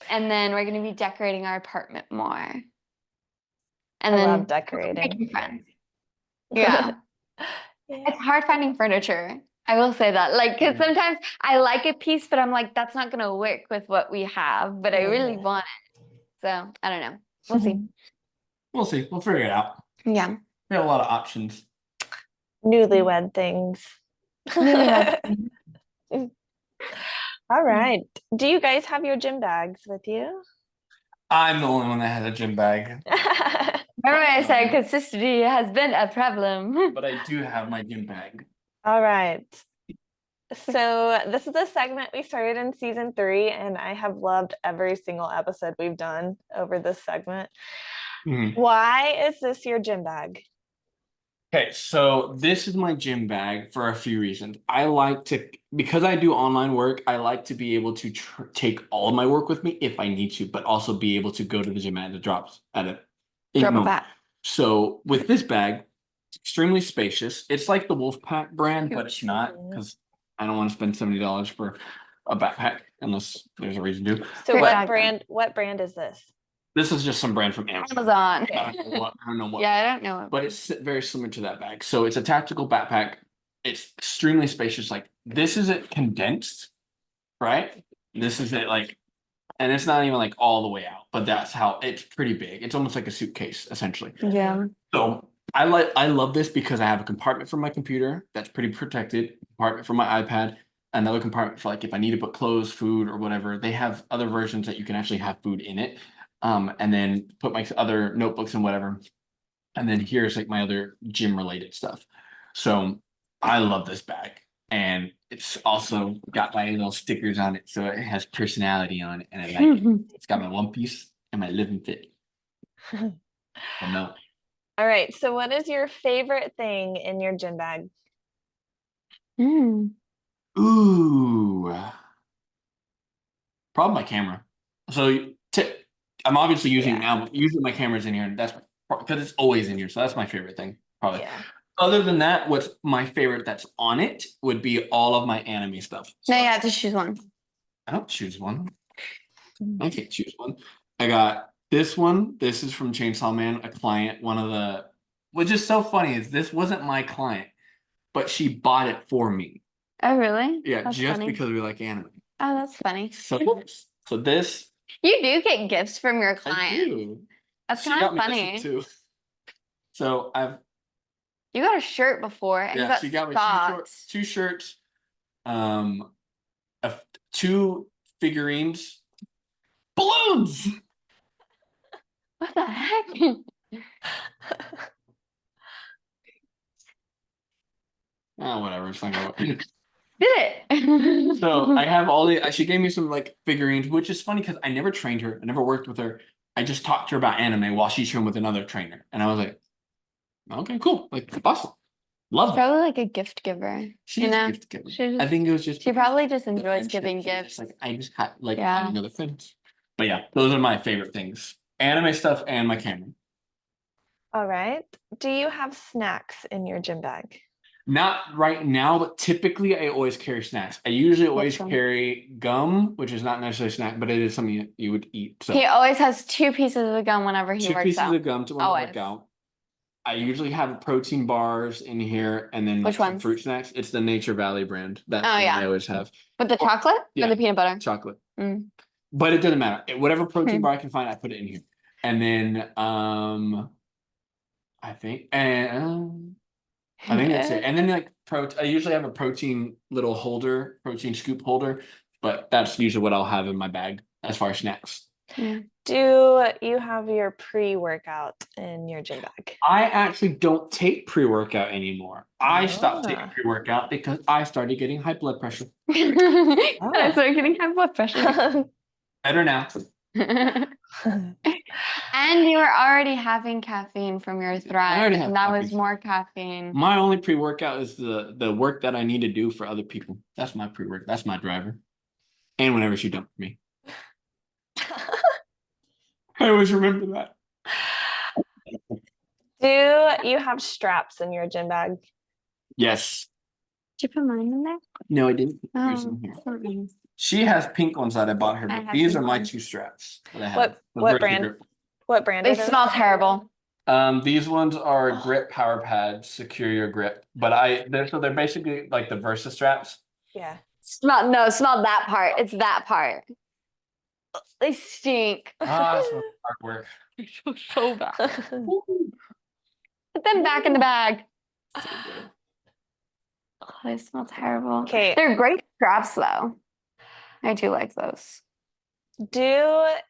And then we're gonna be decorating our apartment more. And I then love decorating. making friends. Yeah. Yeah. It's hard finding furniture. I will say that. Like, because sometimes I like a piece, but I'm like, that's not going to work with what we have, but I really want it. So I don't know. We'll see. We'll see. We'll figure it out. Yeah. We have a lot of options. Newlywed things. Newlywed. All right. Do you guys have your gym bags with you? I'm the only one that has a gym bag, Remember I said consistency has been a problem. but I do have my gym bag. All right. So this is a segment we started in season 3, and I have loved every single episode we've done over this segment. Why is this your gym bag? Okay, so this is my gym bag for a few reasons. I like to, because I do online work, I like to be able to take all of my work with me if I need to, but also be able to go to the gym at a drop Drop a bat. So with this bag, it's extremely spacious. It's like the Wolfpack brand, but it's not because I don't want to spend $70 for a backpack unless there's a reason to. So Great what bag, brand is this? This is just some brand from Amazon. Amazon. I don't know what. Yeah, I don't know. But it's very similar to that bag. So it's a tactical backpack. It's extremely spacious. Like this is it condensed, right? This is it like, and it's not even like all the way out, but that's how it's pretty big. It's almost like a suitcase essentially. Yeah. So I love this because I have a compartment for my computer that's pretty protected, compartment for my iPad, another compartment for like if I need to put clothes, food, or whatever. They have other versions that you can actually have food in it. And then put my other notebooks and whatever. And then here's like my other gym related stuff. So I love this bag. And it's also got my little stickers on it. So it has personality on it. And I like it. It's got my One Piece and my Live and Fit. Well, no. All right. So what is your favorite thing in your gym bag? Ooh. Probably my camera. So I'm obviously using my cameras in here, and that's because it's always in here. So that's my favorite thing, probably. Yeah. Other than that, what's my favorite that's on it would be all of my anime stuff. No, you have to choose one. I don't choose one. I can't choose one. I got this one. This is from Chainsaw Man, a client. Which is so funny is this wasn't my client, but she bought it for me. Oh, really? Yeah, That's just funny. because we like anime. Oh, that's funny. So this. You do get gifts from your I client. do. That's She kind got of me this funny. one, too. So You got a shirt before, and she you got me socks. two shirts, 2 figurines, balloons. What the heck? Oh, whatever. It's not gonna work. Did it? So I have all she gave me some like figurines, which is funny because I never trained her. I never worked with her. I just talked to her about anime while she's here with another trainer. And I was like, okay, cool. Like, awesome. Love it. Probably like a gift giver. She's you know? a gift giver. She I just- think it was just. She probably just enjoys friendship. giving She's just gifts. Like, I just had like Yeah. adding other things. But yeah, those are my favorite things. Anime stuff and my camera. All right. Do you have snacks in your gym bag? Not right now, but typically I always carry snacks. I usually always some? carry gum, which is not necessarily a snack, but it is something you would eat. So He always has 2 pieces of gum whenever he two works pieces out. of gum to when I work Always. out. I usually have protein bars in here and then Which some ones? fruit snacks. It's the Nature Valley brand. That's Oh, what yeah. I always have. With the chocolate yeah. or the peanut butter? Chocolate. Mm. But it doesn't matter. Whatever protein Hmm. bar I can find, I put it in here. And then I think that's it. And then like I usually have a protein little holder, protein scoop holder, but that's usually what I'll have in my bag as far as snacks. Yeah. Do you have your pre-workout in your gym bag? I actually don't take pre-workout anymore. I stopped taking Ah. pre-workout because I started getting high blood pressure. I started getting high blood pressure. Better now. And you were already having caffeine from your Thrive, already have and that was caffeine. more caffeine. My only pre-workout is the work that I need to do for other people. That's my pre-work. That's my driver. And whenever she dumped me. I always remember that. Do you have straps in your gym bag? Yes. Did you put mine in there? No, I didn't. Here's Oh, them here. that's not nice. She has pink ones that I bought her, I but have these pink are my ones. 2 straps that I have. What The Versa brand? Grip. What brand They are those? smell terrible. These ones are grip power pads, secure your grip. But they're basically like the Versa straps. Yeah. Smell that part. It's that part. They stink. That's hard work. So bad. Put them back in the bag. Oh, they smell terrible. Okay. They're great straps though. I do like those. I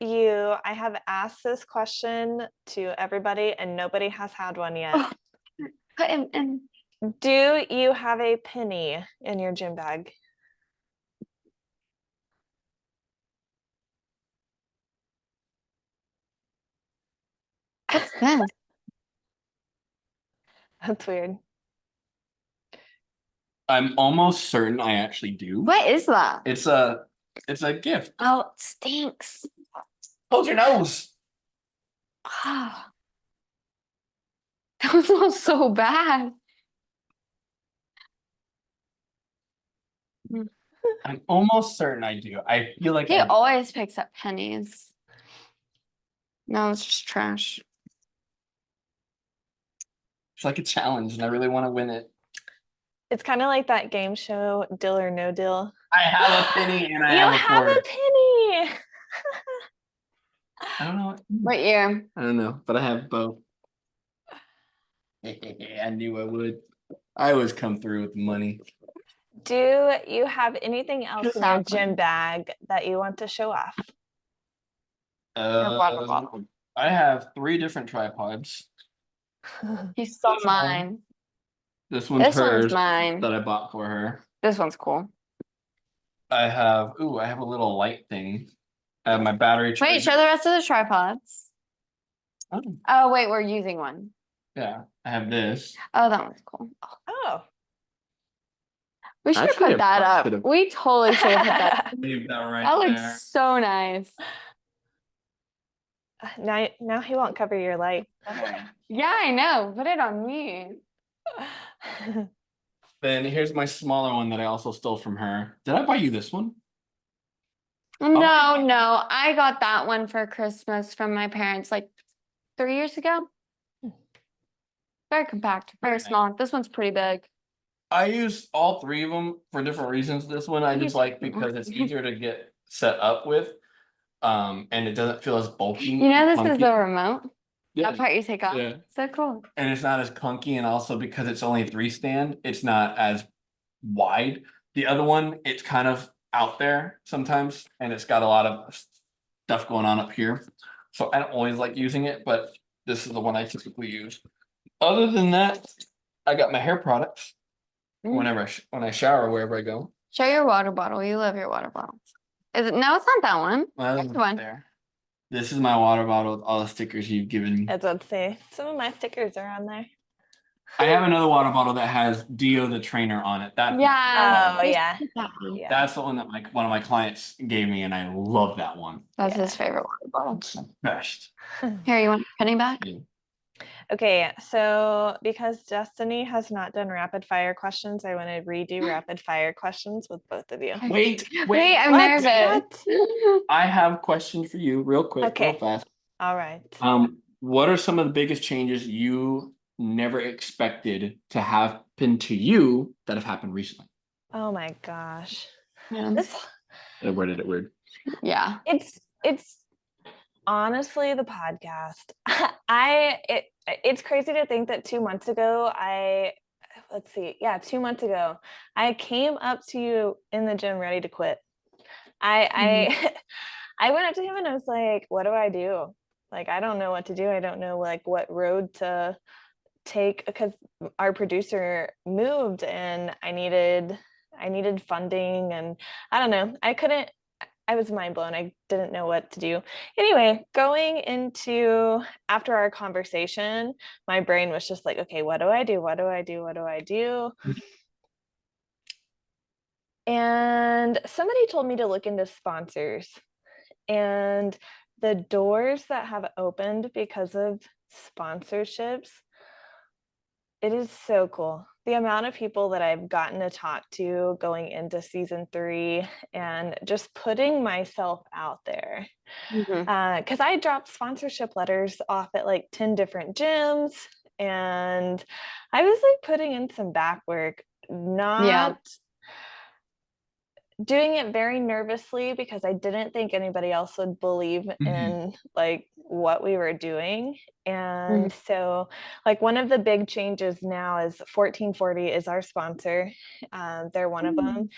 have asked this question to everybody and nobody has had one yet. Put in. Do you have a penny in your gym bag? What's this? That's weird. I'm almost certain I actually do. What is that? It's a gift. Oh, it stinks. Hold your nose. Ah. That smells so bad. I'm almost certain I do. I feel like He I do. always picks up pennies. No, it's just trash. It's like a challenge and I really want to win it. It's kind of like that game show, Deal or No Deal. I have a penny and I You have a have cord. a penny. I don't know. What year? I don't know, but I have both. I knew I would. I always come through with money. Do you have anything else in your Exactly. gym bag that you want to show off? water bottle. I have 3 different tripods. He stole This one. mine. This one's This hers one's mine. that I bought for her. This one's cool. I have a little light thing. I have my battery charger. Wait, show the rest of the tripods. Oh, Oh, wait, we're using one. yeah, I have this. Oh, that one's cool. Oh. We should have Actually, put that I up. should've- We totally should have put that up. Leave that right That there. looks so nice. Now he won't cover your light. Yeah, I know. Put it on me. Then here's my smaller one that I also stole from her. Did I buy you this one? No, no. I got that one for Christmas from my parents like 3 years ago. Very compact, very nice. small. This one's pretty big. I use all 3 of them for different reasons. This one I just like because it's easier to get set up with. And it doesn't feel as bulky. You know, and this is clunky. the remote. Yeah. That part you take off. Yeah. So cool. And it's not as clunky, and also because it's only 3 stand, it's not as wide. The other one, it's kind of out there sometimes, and it's got a lot of stuff going on up here. So I don't always like using it, but this is the one I typically use. Other than that, I got my hair products. Mm. Whenever when I shower, wherever I go. Show your water bottle. You love your water bottle. Is it? No, it's not that one. Well, That's the one. there. This is my water bottle with all the stickers you've given me. As I'd say, some of my stickers are on there. I have another water bottle that has Dio the trainer on it. Yeah. Oh yeah. Yeah. That's the one that one of my clients gave me, and I love that one. That's Yeah. his favorite water bottle. It's the best. Here, you want penny back? Yeah. Okay, so because Destiny has not done rapid fire questions, I want to redo rapid fire questions with both of you. Wait, Wait, I'm What? nervous. I have a question for you, real quick, real Okay. fast. All right. What are some of the biggest changes you never expected to happen to you that have happened recently? Oh my gosh. Yeah. This I worded it weird. Yeah. it's honestly the podcast. It's crazy to think that 2 months ago let's see, yeah, 2 months ago, I came up to you in the gym ready to quit. I I went up to him and I was like, what do I do? Like, I don't know what to do. I don't know like what road to take because our producer moved and I needed funding and I don't know. I was mind blown. I didn't know what to do. Anyway, going into after our conversation, my brain was just like, okay, what do I do? What do I do? What do I do? And somebody told me to look into sponsors and the doors that have opened because of sponsorships. It is so cool. The amount of people that I've gotten to talk to going into season 3 and just putting myself out there. Because I dropped sponsorship letters off at like 10 different gyms and I was like putting in some back work, not doing it very nervously because I didn't think anybody else would believe in like what we were doing. And so like one of the big changes now is 1440 is our sponsor. They're one of them.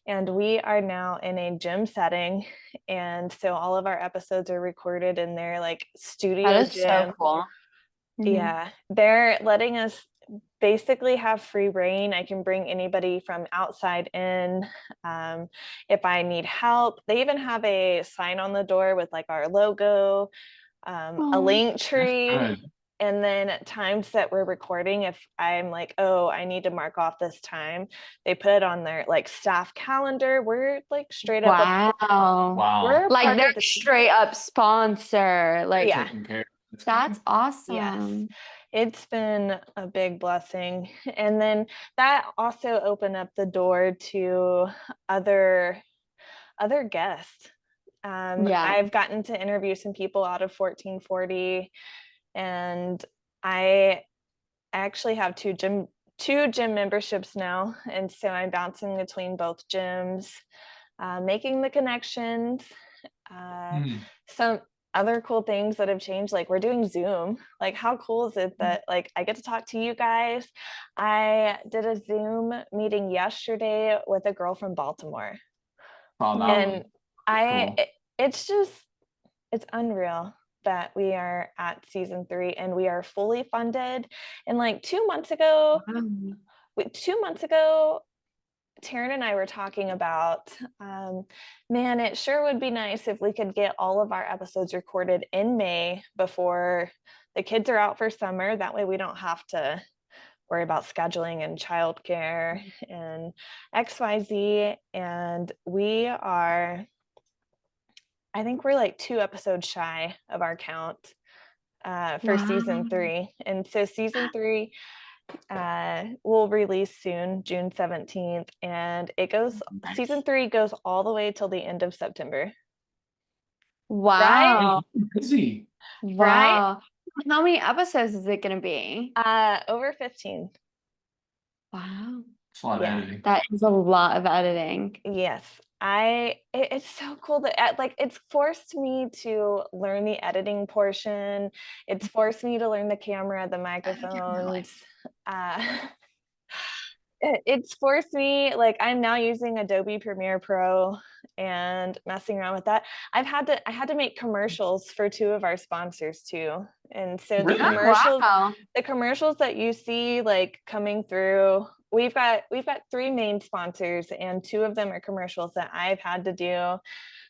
And we are now in a gym setting. And so all of our episodes are recorded in their like studio That is gym. so cool. Yeah, they're letting us basically have free reign. I can bring anybody from outside in if I need help. They even have a sign on the door with like our logo, a link tree, and then at times that we're recording, if I'm like, oh, I need to mark off this time, they put it on their like staff calendar. We're like straight up Wow. we're a Like part they're of the straight up sponsor. Like Yeah. Taking care. that's awesome. Yes, it's been a big blessing. And then that also opened up the door to other guests. I've gotten to interview some people out of 1440 and I actually have two gym memberships now. And so I'm bouncing between both gyms, making the connections. Some other cool things that have changed, like we're doing Zoom. Like how cool is it that like I get to talk to you guys? I did a Zoom meeting yesterday with a girl from Baltimore. And it's unreal that we are at season 3 and we are fully funded. And like 2 months ago, Taryn and I were talking about, man, it sure would be nice if we could get all of our episodes recorded in May before the kids are out for summer. That way we don't have to worry about scheduling and childcare and XYZ. And I think we're like 2 episodes shy of our count for season 3. And so season 3 will release soon, June 17th, and it goes season 3 goes all the way till the end of September. Wow. Busy. Wow. How many episodes is it gonna be? Over 15. Wow. It's a lot of editing. That is a lot of editing. Yes. It's so cool that like it's forced me to learn the editing portion. It's forced me to learn the camera, the microphones. It's forced me, like I'm now using Adobe Premiere Pro and messing around with that. I had to make commercials for 2 of our sponsors too. And so the commercials that you see like coming through, we've got 3 main sponsors and 2 of them are commercials that I've had to do.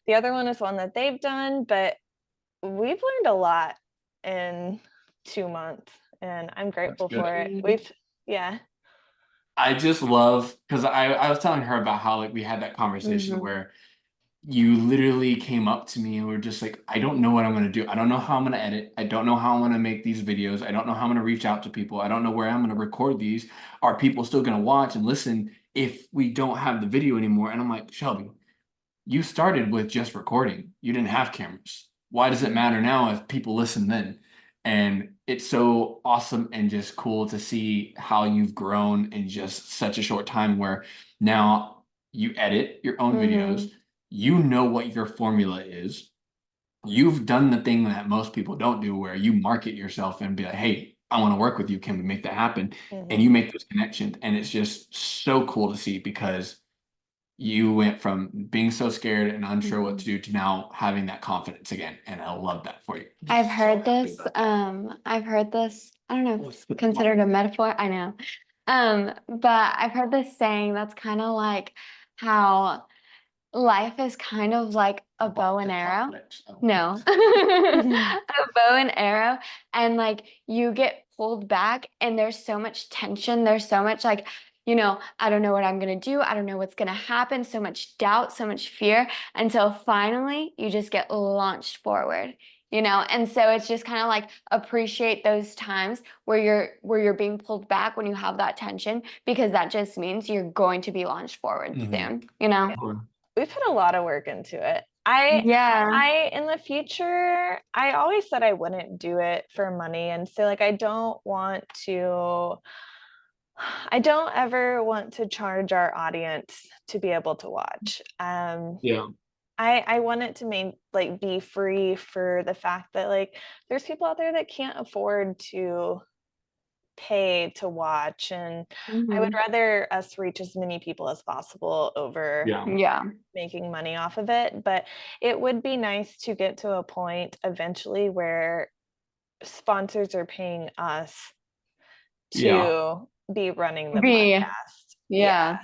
The other one is one that they've done, but we've learned a lot in 2 months, and I'm grateful good. for it. Yeah. I just love, because I was telling her about how like we had that conversation where you literally came up to me and were just like, I don't know what I'm gonna do. I don't know how I'm gonna edit. I don't know how I'm gonna make these videos. I don't know how I'm gonna reach out to people. I don't know where I'm gonna record these. Are people still gonna watch and listen if we don't have the video anymore? And I'm like, Shelby, you started with just recording. You didn't have cameras. Why does it matter now if people listen then? And it's so awesome and just cool to see how you've grown in just such a short time where now you edit your own videos. You know what your formula is. You've done the thing that most people don't do where you market yourself and be like, hey, I want to work with you. Can we make that happen? And you make those connections. And it's just so cool to see because you went from being so scared and unsure what to do to now having that confidence again. And I love that for you. I've Just so heard happy this. about that. I've heard this. I don't know if it's considered a metaphor. I know. But I've heard this saying that's kind of like how life is kind of like a bow and arrow. No, a bow and arrow, and like you get pulled back, and there's so much tension. There's so much like, I don't know what I'm gonna do. I don't know what's gonna happen. So much doubt, so much fear, until finally you just get launched forward. And so it's just kind of like appreciate those times where you're being pulled back when you have that tension, because that just means you're going to be launched forward soon. We've put a lot of work into it. Yeah. I in the future, I always said I wouldn't do it for money. And so like I don't ever want to charge our audience to be able to watch. Yeah. I want it to be free for the fact that like there's people out there that can't afford to pay to watch, and I would rather us reach as many people as possible over making money off of it. But it would be nice to get to a point eventually where sponsors are paying us to be running the podcast. Yeah.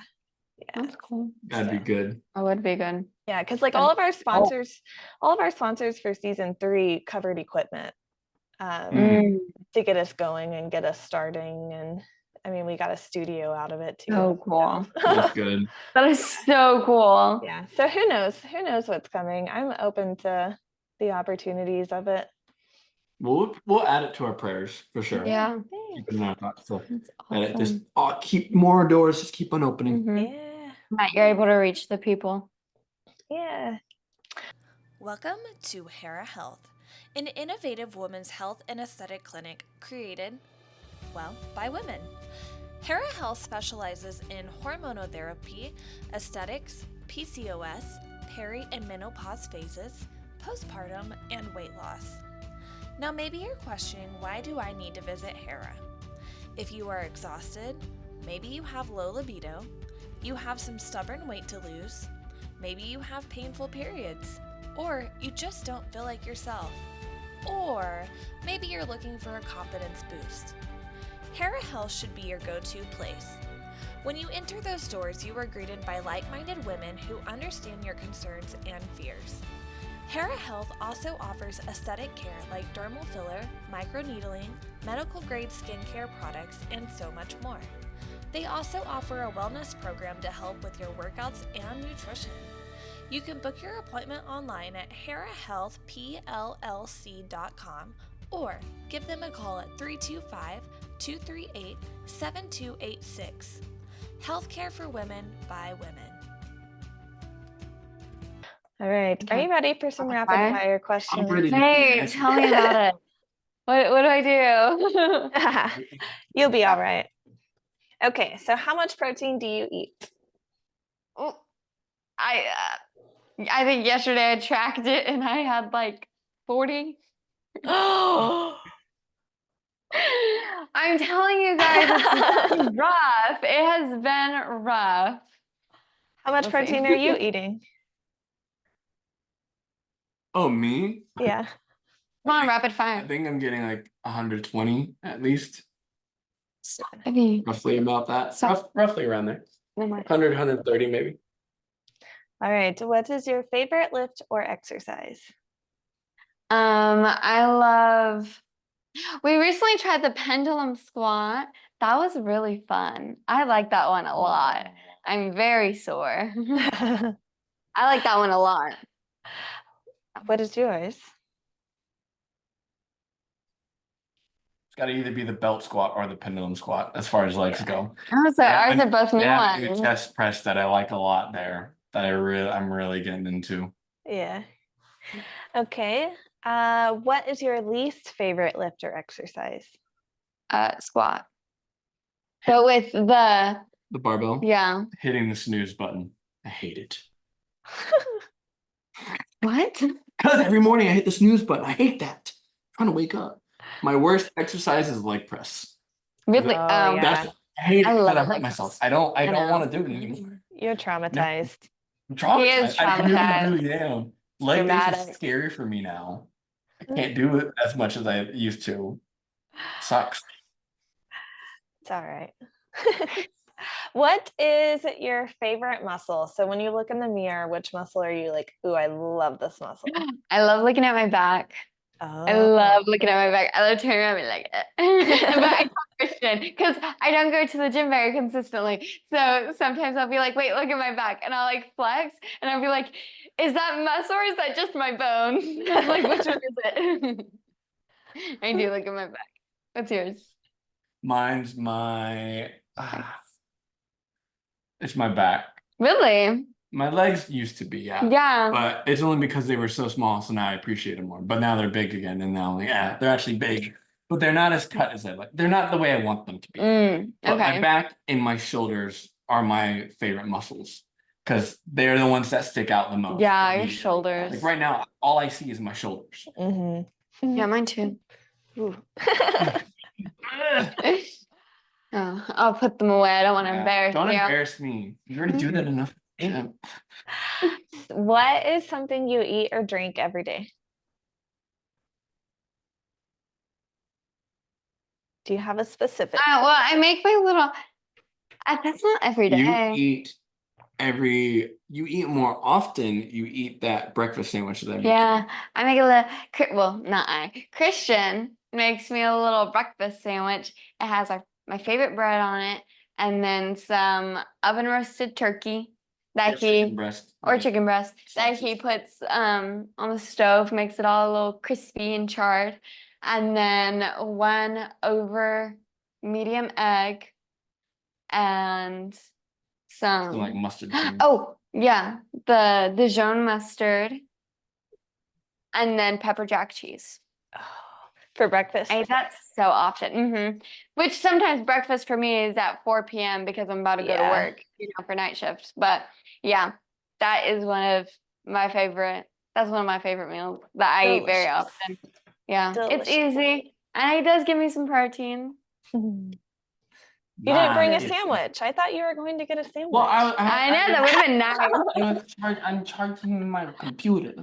That's cool. That'd be good. That would be good. Yeah, because like all of our sponsors for season 3 covered equipment to get us going and get us starting. And I mean, we got a studio out of it too. Oh, cool. That's good. That is so cool. Yeah. So who knows what's coming? I'm open to the opportunities of it. We'll add it to our prayers for sure. Yeah. Keep it in our thoughts. So Awesome. just keep more doors, just keep on opening. Yeah. That you're able to reach the people. Yeah. Welcome to Hera Health, an innovative women's health and aesthetic clinic created, by women. Hera Health specializes in hormonotherapy, aesthetics, PCOS, peri and menopause phases, postpartum, and weight loss. Now maybe you're questioning, why do I need to visit Hera? If you are exhausted, maybe you have low libido, you have some stubborn weight to lose, maybe you have painful periods, or you just don't feel like yourself, or maybe you're looking for a confidence boost. Hera Health should be your go-to place. When you enter those doors, you are greeted by like-minded women who understand your concerns and fears. Hera Health also offers aesthetic care like dermal filler, microneedling, medical-grade skincare products, and so much more. They also offer a wellness program to help with your workouts and nutrition. You can book your appointment online at herahealthpllc.com or give them a call at 325-238-7286. Healthcare for women by women. All right. Are you ready for some rapid fire questions? ready. Hey, tell me about it. What do I do? You'll be all right. Okay, so how much protein do you eat? Oh, I think yesterday I tracked it and I had like 40. Oh, I'm telling you guys, it's been rough. It has been rough. how much We'll see. protein are you eating? Oh, me? Yeah. Come on, rapid I fire. think I'm getting like 120 at least, I mean, roughly about that. Roughly around there. no more. 100, 130 maybe. All right. What is your favorite lift or exercise? I love. We recently tried the pendulum squat. That was really fun. I like that one a lot. I'm very sore. I like that one a lot. What is yours? It's got to either be the belt squat or the pendulum squat as far as legs go. Oh, so Yeah, ours are both new yeah, new ones. chest press that I like a lot there. That I'm really getting into. Yeah. Okay. What is your least favorite lift or exercise? Squat. But with the The barbell. yeah. Hitting the snooze button. I hate it. What? Because every morning I hit the snooze button. I hate that. I'm trying to wake up. My worst exercise is leg press. Really? Oh, yeah. That's I hate I it because love I hurt leg myself. press. I don't know. want to do it anymore. You're traumatized. I'm traumatized. is I really, traumatized. really am. Leg days Dramatic. is scary for me now. I can't do it as much as I used to. Sucks. It's all right. What is your favorite muscle? So when you look in the mirror, which muscle are you like, ooh, I love this muscle? I love looking at my back. I love looking at my back. I love turning around and be like, but I tell Christian because I don't go to the gym very consistently. So sometimes I'll be like, wait, look at my back. And I'll like flex and I'll be like, is that muscle or is that just my bones? I'm like, which one is it? I do look at my back. What's yours? Mine's it's my back. Really? My legs used to be, yeah. Yeah. But it's only because they were so small, so now I appreciate them more. But now they're big again, and now yeah, they're actually big. But they're not as cut as I like. They're not the way I want them to be. But my Okay. back and my shoulders are my favorite muscles because they're the ones that stick out the most. Yeah, your immediately. shoulders. Like right now, all I see is my shoulders. Mm-hmm. Yeah, mine too. Ooh. Oh, I'll put them away. I don't want to embarrass Don't you. embarrass me. You already do that enough. Yeah. What is something you eat or drink every day? Do you have a specific? Well, I make my little. That's not every day. You eat more often, you eat that breakfast sandwich that I make. Yeah, I make a little. Well, not I. Christian makes me a little breakfast sandwich. It has my favorite bread on it, and then some oven roasted turkey that Chicken breast. or chicken breast that he sausage. puts on the stove, makes it all a little crispy and charred, and then one over medium egg and Some like mustard cream. oh yeah, the Dijon mustard and then pepper jack cheese. For breakfast? I eat that so often. Which sometimes breakfast for me is at 4 p.m. because I'm about to go to work, for night shifts. But yeah, that is one of my favorite. That's one of my favorite meals that I eat very Delicious. often. Yeah, it's Delicious. easy and it does give me some protein. You didn't bring a sandwich. I thought you were going to get a sandwich. Well, I know that would have been nice. I'm charging my computer.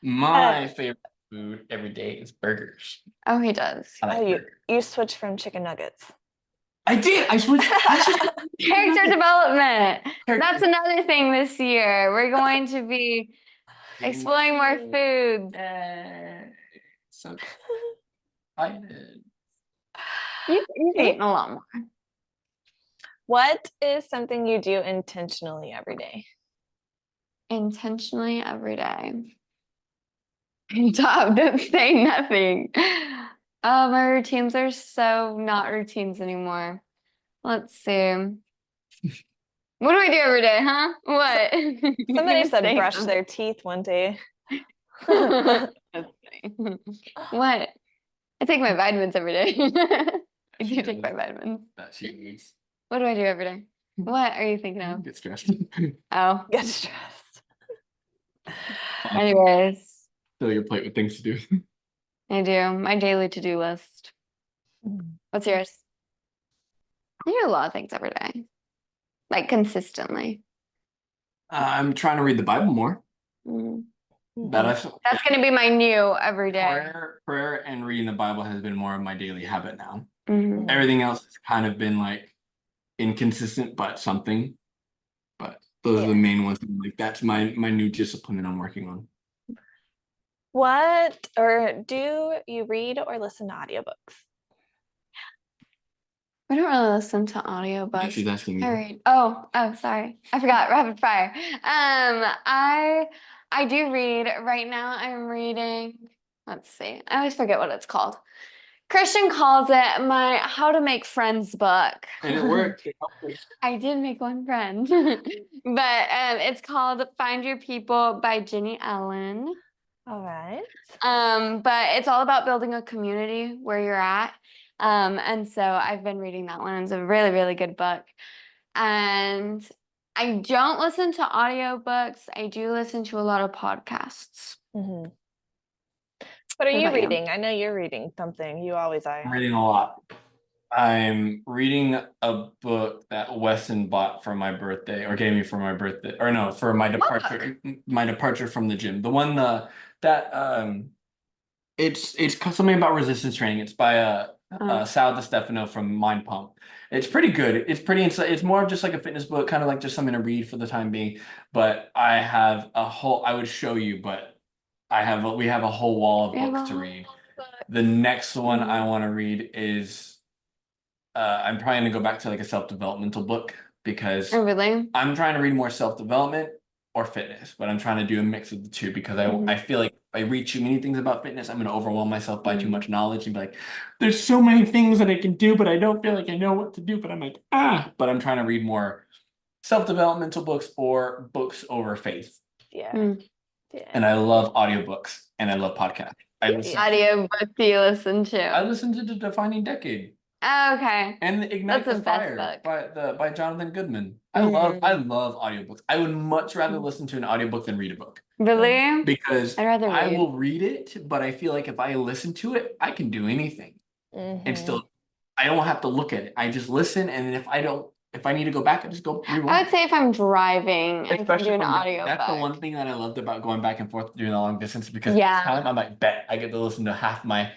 My favorite food every day is burgers. Oh, he does. I like burgers. You switched from chicken nuggets. I did. I switched. Character development. That's another thing this year. We're going to be exploring more foods. So excited. You've eaten a lot more. What is something you do intentionally every day? Intentionally every day. Stop, don't say nothing. Oh, my routines are so not routines anymore. Let's see. What do I do every day, huh? What? Somebody said Say brush something. their teeth one day. That's funny. What? I take my vitamins every day. I do take my vitamins. That she needs. What do I do every day? What are you thinking of? Get stressed. Oh, Get stressed. anyways, Fill your plate with things to do. I do my daily to-do list. What's yours? I do a lot of things every day, like consistently. I'm trying to read the Bible more. Mm. That's gonna be my new every day. prayer and reading the Bible has been more of my daily habit now. Mhm. Everything else has kind of been like inconsistent, but something. But those are the main ones. Like that's my new discipline that I'm working on. What or do you read or listen to audiobooks? I don't really listen to Yeah, audiobooks. she's asking I you. read. Oh, sorry. I forgot. Rapid fire. I do read. Right now I'm reading, let's see. I always forget what it's called. Christian calls it my How to Make Friends book. And it worked. It helped me. I did make one friend. But it's called Find Your People by Jenny Ellen. All right. But it's all about building a community where you're at. And so I've been reading that one. It's a really, really good book. And I don't listen to audiobooks. I do listen to a lot of podcasts. What are What you about you? reading? I know you're reading something. You always are. I'm reading a lot. I'm reading a book that Weston bought for my birthday, or gave me for my birthday, or no, for my departure from the gym. The one it's something about resistance training. It's by Sal DiStefano from Mind Pump. It's pretty good. It's more of just like a fitness book, kind of like just something to read for the time being. But I would show you, but we have a whole wall of We have books a to whole read. wall of books. The next one I Mhm. want to read is I'm probably gonna go back to like a self-developmental book because Oh, really? I'm trying to read more self-development or fitness, but I'm trying to do a mix of the two because I feel like if I read too many things about fitness, I'm gonna overwhelm myself by too much knowledge and be like, there's so many things that I can do, but I don't feel like I know what to do. But I'm like, but I'm trying to read more self-developmental books or books over faith. Yeah. Mm. Yeah. And I love audiobooks and I love podcasts. Audiobook do you listen to? I listen to The Defining Decade. Oh, okay. And the Ignite That's the the best Fire book. by Jonathan Goodman. I love audiobooks. I would much rather listen to an audiobook than read a book Really? because I'd rather I read. will read it, but I feel like if I listen to it, I can do anything and still I don't have to look at it. I just listen, and if I need to go back, I just go I rewind. would say if I'm driving, I can Especially do an if I'm- audiobook. That's the one thing that I loved about going back and forth doing the long distance because Yeah. this time I'm like, bet I get to listen to half my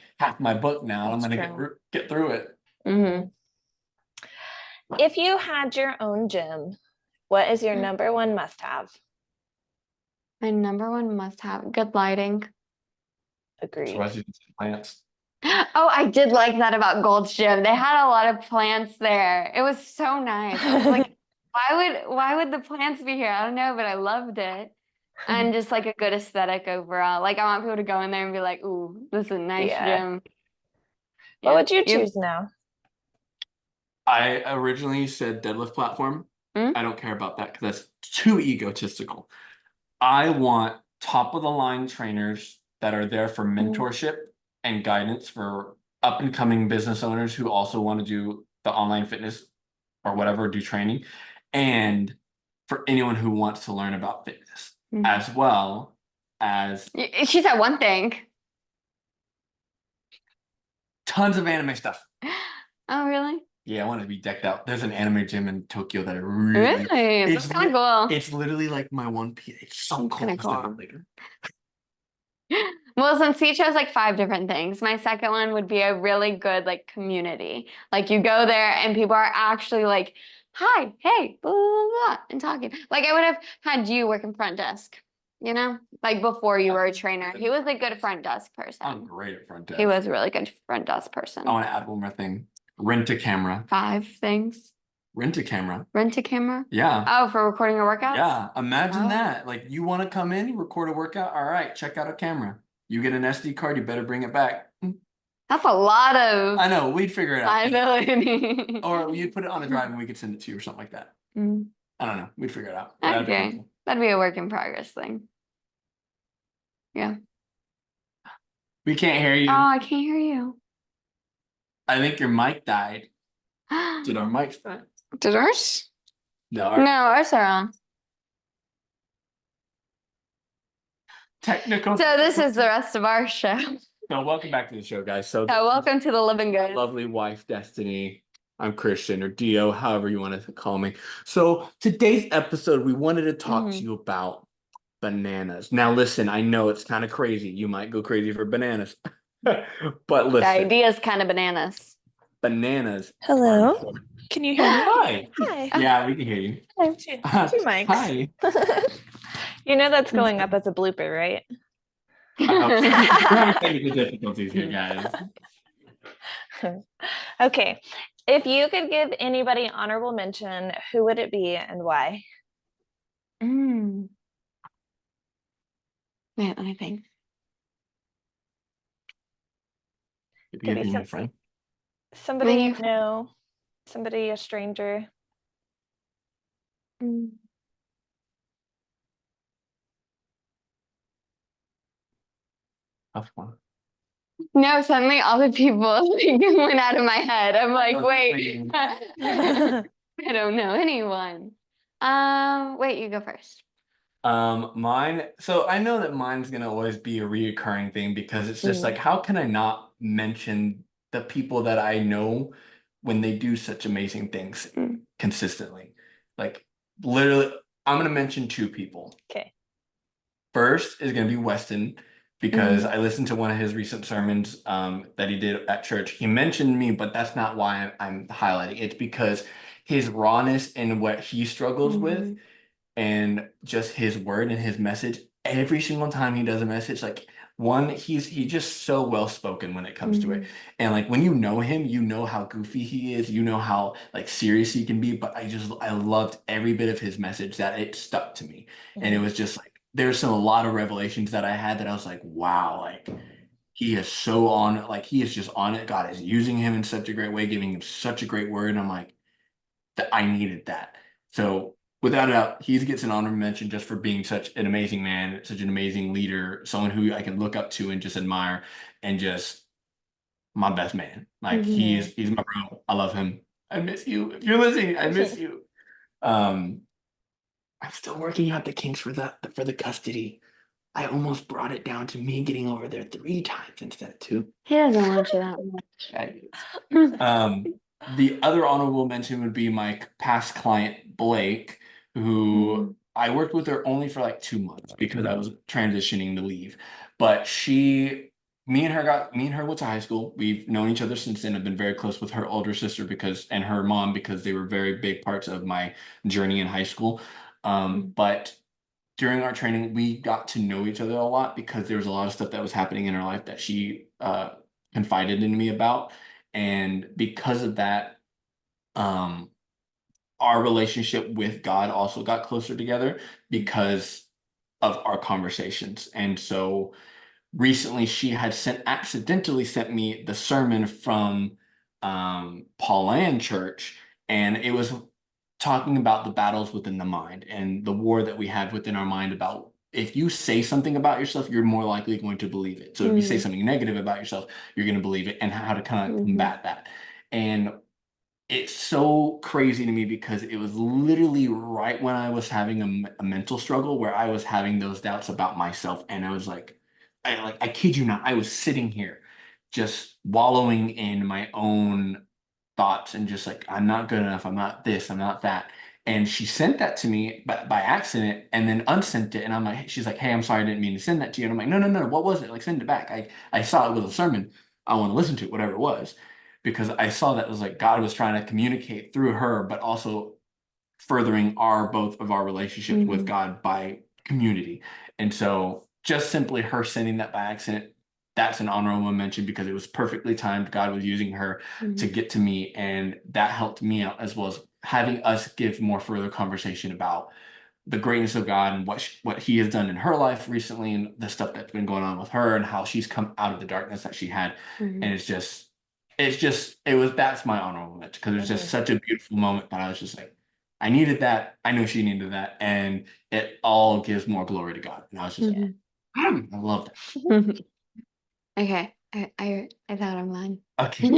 book now, and I'm That's gonna get through it. Mm-hmm. If you had your own gym, what is your number one must-have? My number one must-have, good lighting. Agreed. So I see plants. Oh, I did like that about Gold's Gym. They had a lot of plants there. It was so nice. I was like, why would the plants be here? I don't know, but I loved it. And just like a good aesthetic overall. Like I want people to go in there and be like, ooh, this is a nice Yeah. gym. What Yeah. would you choose now? I originally said deadlift platform. Mm? I don't care about that because that's too egotistical. I want top of the line trainers that are there for mentorship and guidance for up and coming business owners who also want to do the online fitness or whatever, do training, and for anyone who wants to learn about fitness as well as She said one thing. tons of anime stuff. Oh, really? Yeah, I want to be decked out. There's an anime gym in Tokyo that I really. Really? That's kind of cool. It's literally like my one piece. It's so cool. Kinda I'll send it cool. later. Well, since he chose like 5 different things, my second one would be a really good like community. Like you go there and people are actually like, hi, hey, blah, blah, blah, and talking. Like I would have had you working front desk, like before you were a trainer. He was a good front desk I'm person. great at front desk. He was a really good front desk person. I want to add one more thing. Rent a camera. 5 things. Rent a camera. Rent a camera? Yeah. Oh, for recording your workouts? Yeah. Imagine Oh. that. Like you want to come in, record a workout. All right, check out a camera. You get an SD card, you better bring it back. That's a lot of I know, we'd figure it out. liability. Or you'd put it on a drive and we could send it to you or something like that. Mm. I don't know. We'd figure it out. That'd be Okay. cool. That'd be a work in progress thing. Yeah. We can't hear you. Oh, I can't hear you. I think your mic died. Did our mics die? Did ours? No. No, ours are on. Technical. So this is the rest of our show. No, welcome back to the show, guys. So Welcome to the Livengood. lovely wife, Destiny. I'm Christian or Dio, however you want to call me. So today's episode, we wanted to talk to you about bananas. Now, listen, I know it's kind of crazy. You might go crazy for bananas, but The listen, idea is kind of bananas. bananas. Hello? are important. Can you hear me? Hi. Hi. Yeah, we can hear you. Two mics. Hi. You know that's going up as a blooper, right? We're having technical difficulties here, guys. Okay. If you could give anybody honorable mention, who would it be and why? Mm. Wait, let me think. If Could you be be my friend. somebody Maybe you know, somebody, a stranger. Mm. Tough one. No, suddenly all the people like went out of my head. I'm like, was wait, thinking- I don't know anyone. Wait, you go first. Mine. So I know that mine's gonna always be a reoccurring thing because it's just like, how can I not mention the people that I know when they do such amazing things Mm. consistently? Like literally, I'm gonna mention two people. Okay. First is gonna be Weston because Mhm. I listened to one of his recent sermons that he did at church. He mentioned me, but that's not why I'm highlighting. It's because his rawness and what he struggles with Mhm. and just his word and his message every single time he does a message, like one, he's just so well spoken when it comes to it. Mhm. And like when you know him, you know how goofy he is, you know how like serious he can be, but I loved every bit of his message that it stuck to me. And it Mhm. was just like there's a lot of revelations that I had that I was like, wow, like he is so on, like he is just on it. God is using him in such a great way, giving him such a great word. And I'm like, that I needed that. So without a doubt, he gets an honorable mention just for being such an amazing man, such an amazing leader, someone who I can look up to and just admire, and just my best man. Like Mhm. he's my bro. I love him. I miss you. If you're listening, I miss you. Um, I'm still working out the kinks for the custody. I almost brought it down to me getting over there 3 times instead of 2. He doesn't want you that much. Um, the other honorable mention would be my past client, Blake, who Mhm. I worked with her only for like 2 months because I was transitioning to leave. But me and her went to high school. We've known each other since then. I've been very close with her older sister and her mom because they were very big parts of my journey in high school. But during our training, we got to know each other a lot because there was a lot of stuff that was happening in her life that she confided in me about. And because of that, um, our relationship with God also got closer together because of our conversations. And so recently she had accidentally sent me the sermon from Pauline Church, and it was talking about the battles within the mind and the war that we have within our mind about if you say something about yourself, you're more likely going to believe it. So if you say Mhm. something negative about yourself, you're going to believe it, and how to kind of Mhm. combat that. And it's so crazy to me because it was literally right when I was having a mental struggle where I was having those doubts about myself. And I was like, I kid you not, I was sitting here just wallowing in my own thoughts and just like, I'm not good enough. I'm not this, I'm not that. And she sent that to me by accident and then unsent it. And I'm like, she's like, hey, I'm sorry, I didn't mean to send that to you. And I'm like, no, no, no, what was it? Like, send it back. I saw it was a sermon. I want to listen to it, whatever it was, because I saw that it was like God was trying to communicate through her, but also furthering both of our relationships with Mhm. God by community. And so just simply her sending that by accident, that's an honorable mention because it was perfectly timed. God was using her to Mhm. get to me, and that helped me out as well as having us give more further conversation about the greatness of God and what He has done in her life recently, and the stuff that's been going on with her, and how she's come out of the darkness that she had. And Mhm. that's my honorable mention because it was just Mhm. such a beautiful moment that I was just like, I needed that. I know she needed that, and it all gives more glory to God. And I was just like, Mhm. I loved it. Okay, I thought of mine. Okay.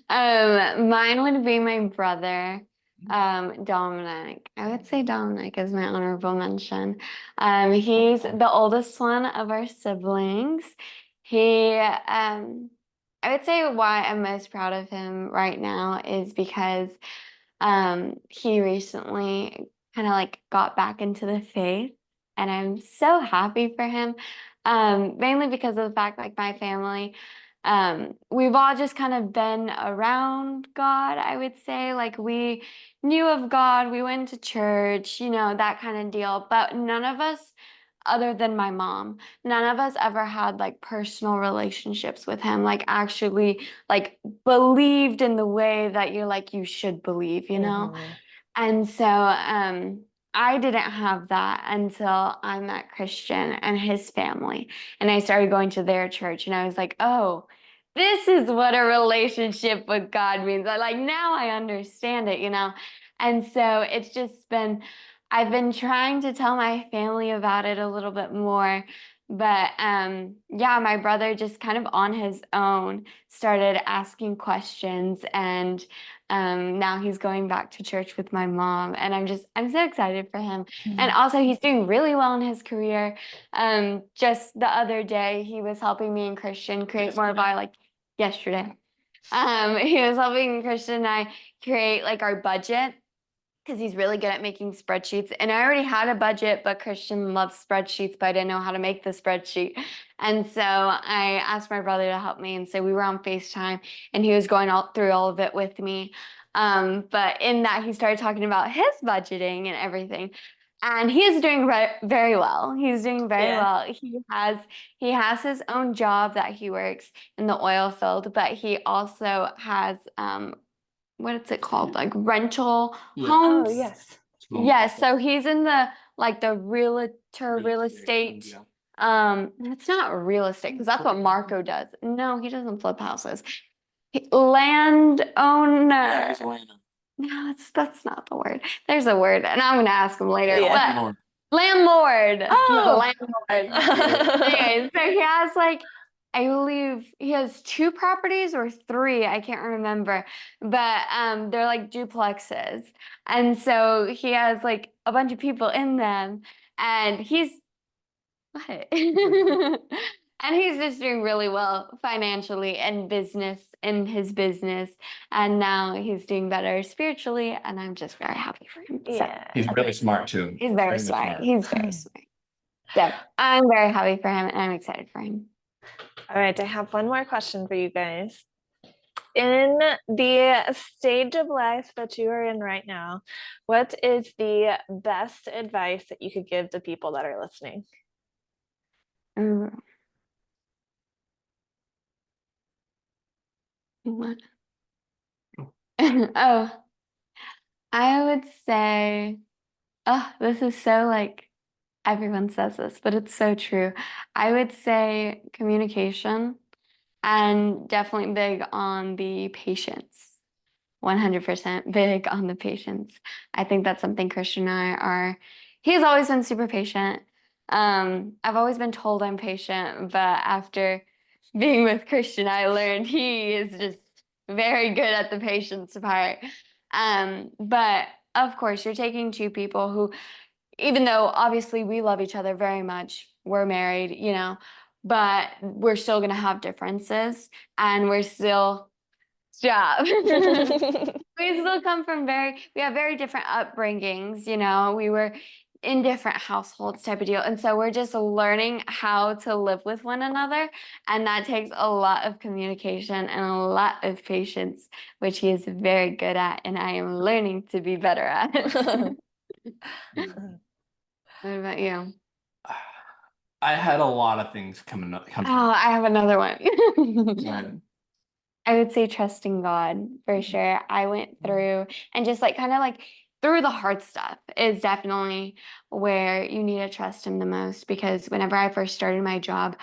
Mine would be my brother, Dominic. I would say Dominic is my honorable mention. He's the oldest one of our siblings. I would say why I'm most proud of him right now is because he recently kind of like got back into the faith, and I'm so happy for him. Mainly because of the fact like my family, we've all just kind of been around God, I would say. Like we knew of God, we went to church, that kind of deal, but none of us other than my mom, none of us ever had like personal relationships with him, like actually like believed in the way that you're like you should believe, you know? Mhm. And so I didn't have that until I met Christian and his family. And I started going to their church and I was like, oh, this is what a relationship with God means. I like now I understand it, you know? And so it's just been, I've been trying to tell my family about it a little bit more. But yeah, my brother just kind of on his own started asking questions and now he's going back to church with my mom, and I'm so excited for him. And also, he's doing really well in his career. Just the other day, he was helping me and Christian create more of our like yesterday. He was helping Christian and I create like our budget because he's really good at making spreadsheets. And I already had a budget, but Christian loves spreadsheets, but I didn't know how to make the spreadsheet. And so I asked my brother to help me. And so we were on FaceTime and he was going through all of it with me. But in that, he started talking about his budgeting and everything. And he is doing very well. He's doing very well. He has his own job that he works in the oil field, but he also has what is it called? Like rental homes. Oh, yes. Yes, so he's in the like the real estate. It's not real estate because that's what Marco does. No, he doesn't flip houses. Landowner. No, that's not the word. There's a word, and I'm gonna ask him later. Yeah. But landlord. Oh. Landlord. Anyways, so he has like I believe he has 2 properties or 3, I can't remember. But they're like duplexes. And so he has like a bunch of people in them and he's what? And he's just doing really well financially and in his business. And now he's doing better spiritually and I'm just very happy for him. So Yeah. He's really smart too. he's very smart. He's very smart. So I'm very happy for him and I'm excited for him. All right, I have one more question for you guys. In the stage of life that you are in right now, what is the best advice that you could give to people that are listening? What? Oh, I would say, oh, this is so like everyone says this, but it's so true. I would say communication and definitely big on the patience. 100% big on the patience. I think that's something Christian and I are. He's always been super patient. I've always been told I'm patient, but after being with Christian, I learned he is just very good at the patience part. But of course, you're taking 2 people who, even though obviously we love each other very much, we're married, you know, but we're still gonna have differences, and we're still stop. We still come from we have very different upbringings, you know, we were in different households type of deal. And so we're just learning how to live with one another. And that takes a lot of communication and a lot of patience, which he is very good at. And I am learning to be better at. What about you? I had a lot of things coming up. Oh, I have another one. Yeah. I would say trusting God for sure. I went through and just like kind of like through the hard stuff is definitely where you need to trust him the most because whenever I first started my job,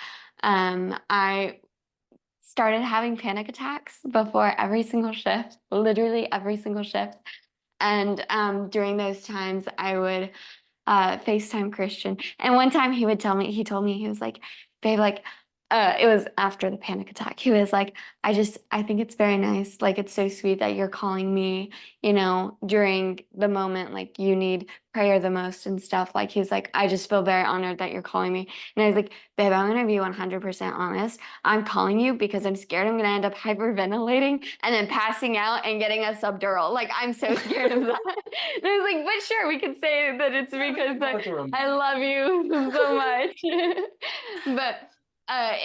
I started having panic attacks before every single shift, literally every single shift. And during those times, I would FaceTime Christian. And one time he told me, he was like, babe, like, it was after the panic attack. He was like, I think it's very nice. Like, it's so sweet that you're calling me, you know, during the moment, like, you need prayer the most and stuff. Like, he's like, I just feel very honored that you're calling me. And I was like, babe, I'm going to be 100% honest. I'm calling you because I'm scared I'm going to end up hyperventilating and then passing out and getting a subdural. Like, I'm so scared of that. And I was like, but sure, we could say that it's because I love you so much. But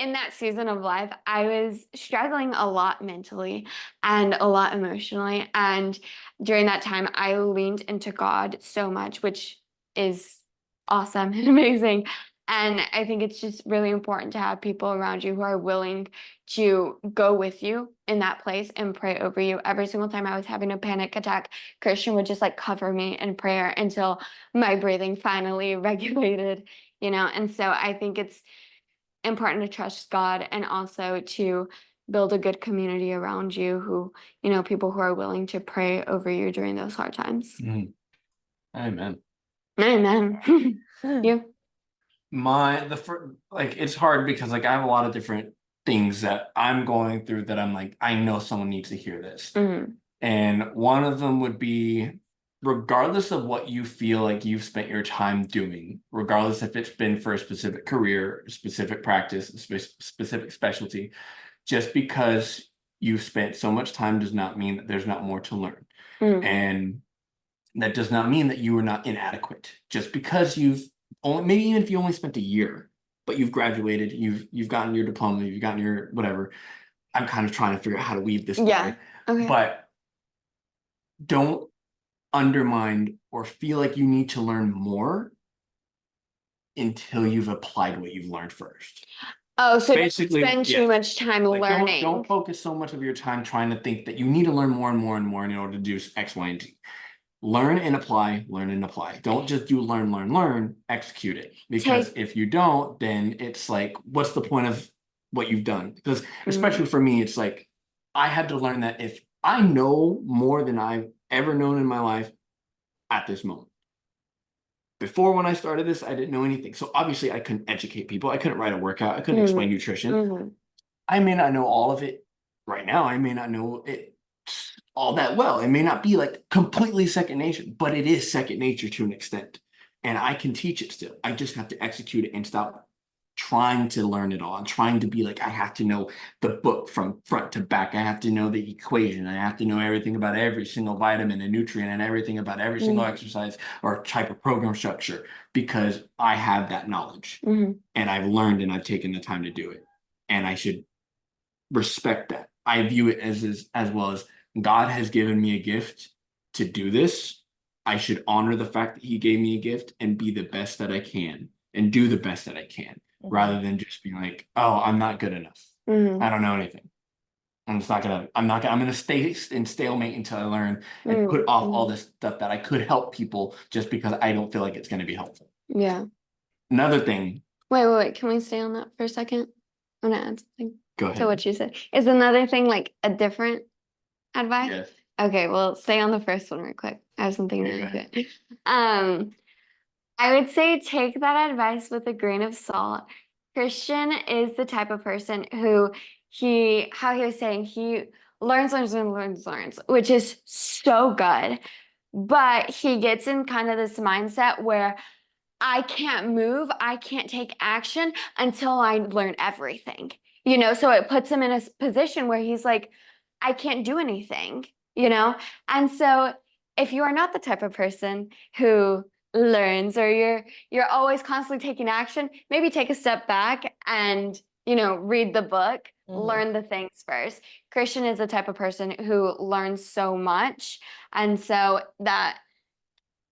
in that season of life, I was struggling a lot mentally and a lot emotionally. And during that time, I leaned into God so much, which is awesome and amazing. And I think it's just really important to have people around you who are willing to go with you in that place and pray over you. Every single time I was having a panic attack, Christian would just like cover me in prayer until my breathing finally regulated, And so I think it's important to trust God and also to build a good community around you who, people who are willing to pray over you during those hard times. Amen. Amen. You? It's hard because like I have a lot of different things that I'm going through that I'm like, I know someone needs to hear this. And one of them would be, regardless of what you feel like you've spent your time doing, regardless if it's been for a specific career, specific practice, specific specialty, just because you've spent so much time does not mean that there's not more to learn. And that does not mean that you are not inadequate. Just because maybe even if you only spent a year, but you've graduated, you've gotten your diploma, you've gotten your whatever. I'm kind of trying to figure out how to weave this together. Okay. But don't undermine or feel like you need to learn more until you've applied what you've learned first. Oh, so basically spend too much time learning. Don't focus so much of your time trying to think that you need to learn more and more and more in order to do X, Y, and Z. Learn and apply, learn and apply. Don't just do learn, execute it. Because if you don't, then it's like, what's the point of what you've done? Because especially for me, it's like, I had to learn that if I know more than I've ever known in my life at this moment. Before, when I started this, I didn't know anything. So obviously I couldn't educate people. I couldn't write a workout. I couldn't explain nutrition. I may not know all of it right now. I may not know it all that well. It may not be like completely second nature, but it is second nature to an extent. And I can teach it still. I just have to execute it and stop trying to learn it all. I'm trying to be like, I have to know the book from front to back. I have to know the equation. I have to know everything about every single vitamin and nutrient and everything about every single exercise or type of program structure, because I have that knowledge and I've learned and I've taken the time to do it. And I should respect that. I view it as well as God has given me a gift to do this. I should honor the fact that he gave me a gift and be the best that I can and do the best that I can, rather than just being like, oh, I'm not good enough. I don't know anything. I'm gonna stay in stalemate until I learn and put off all this stuff that I could help people just because I don't feel like it's gonna be helpful. Yeah. Another thing. Wait. Can we stay on that for a second? I'm gonna add something. Go ahead. To what you said. Is another thing like a different advice? Yes. Okay, well, stay on the first one real quick. I have something really good. I would say take that advice with a grain of salt. Christian is the type of person who how he was saying, he learns, which is so good. But he gets in kind of this mindset where I can't move, I can't take action until I learn everything. So it puts him in a position where he's like, I can't do anything, And so if you are not the type of person who learns, or you're always constantly taking action, maybe take a step back and, read the book, learn the things first. Christian is the type of person who learns so much. And so that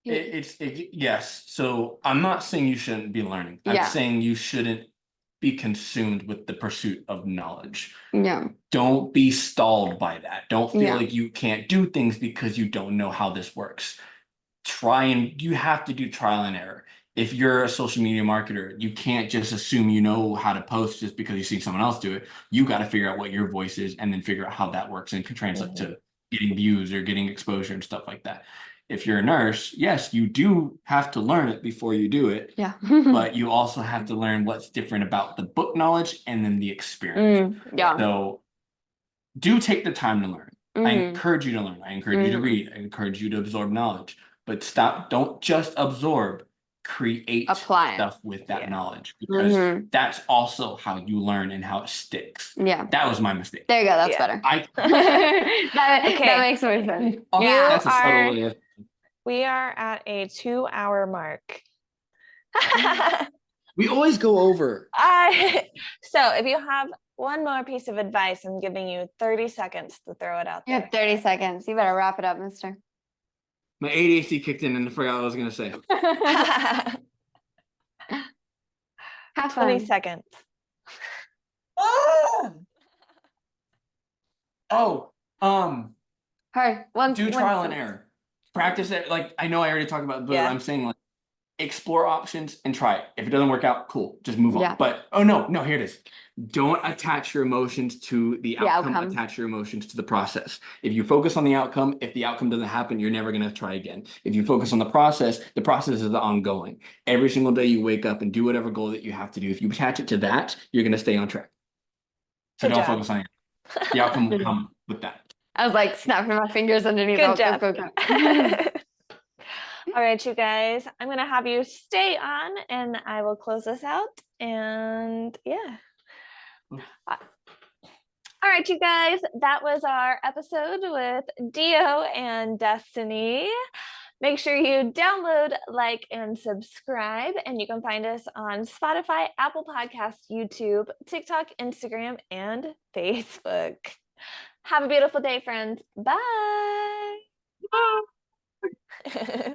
yes. So I'm not saying you shouldn't be learning. I'm saying you shouldn't be consumed with the pursuit of knowledge. Yeah. Don't be stalled by that. Don't feel like you can't do things because you don't know how this works. You have to do trial and error. If you're a social media marketer, you can't just assume you know how to post just because you see someone else do it. You got to figure out what your voice is and then figure out how that works and can translate to getting views or getting exposure and stuff like that. If you're a nurse, yes, you do have to learn it before you do it. Yeah. But you also have to learn what's different about the book knowledge and then the experience. So do take the time to learn. I encourage you to learn. I encourage you to read. I encourage you to absorb knowledge. But don't just absorb, apply stuff with that knowledge, because that's also how you learn and how it sticks. Yeah. That was my mistake. There you go. That's better. That makes more sense. We are at a 2-hour mark. We always go over. So if you have one more piece of advice, I'm giving you 30 seconds to throw it out there. You have 30 seconds. You better wrap it up, mister. My ADHD kicked in and I forgot what I was going to say. Have 20 fun. seconds. Ah! Oh, Hurry. do trial and error. Practice it. Like, I know I already talked about it, but Yeah. I'm saying, like, explore options and try it. If it doesn't work out, cool, just move on. Yeah. But oh no, here it is. Don't attach your emotions to the outcome, outcome. attach your emotions to the process. If you focus on the outcome, if the outcome doesn't happen, you're never gonna try again. If you focus on the process is ongoing. Every single day you wake up and do whatever goal that you have to do. If you attach it to that, you're gonna stay on track. So Good don't job. focus on it. The outcome will come with that. I was like snapping my fingers underneath. Good Go, job. go, go. All right, you guys, I'm going to have you stay on and I will close this out. And yeah. All right, you guys, that was our episode with Dio and Destyne. Make sure you download, like, and subscribe. And you can find us on Spotify, Apple Podcasts, YouTube, TikTok, Instagram, and Facebook. Have a beautiful day, friends. Bye. Bye.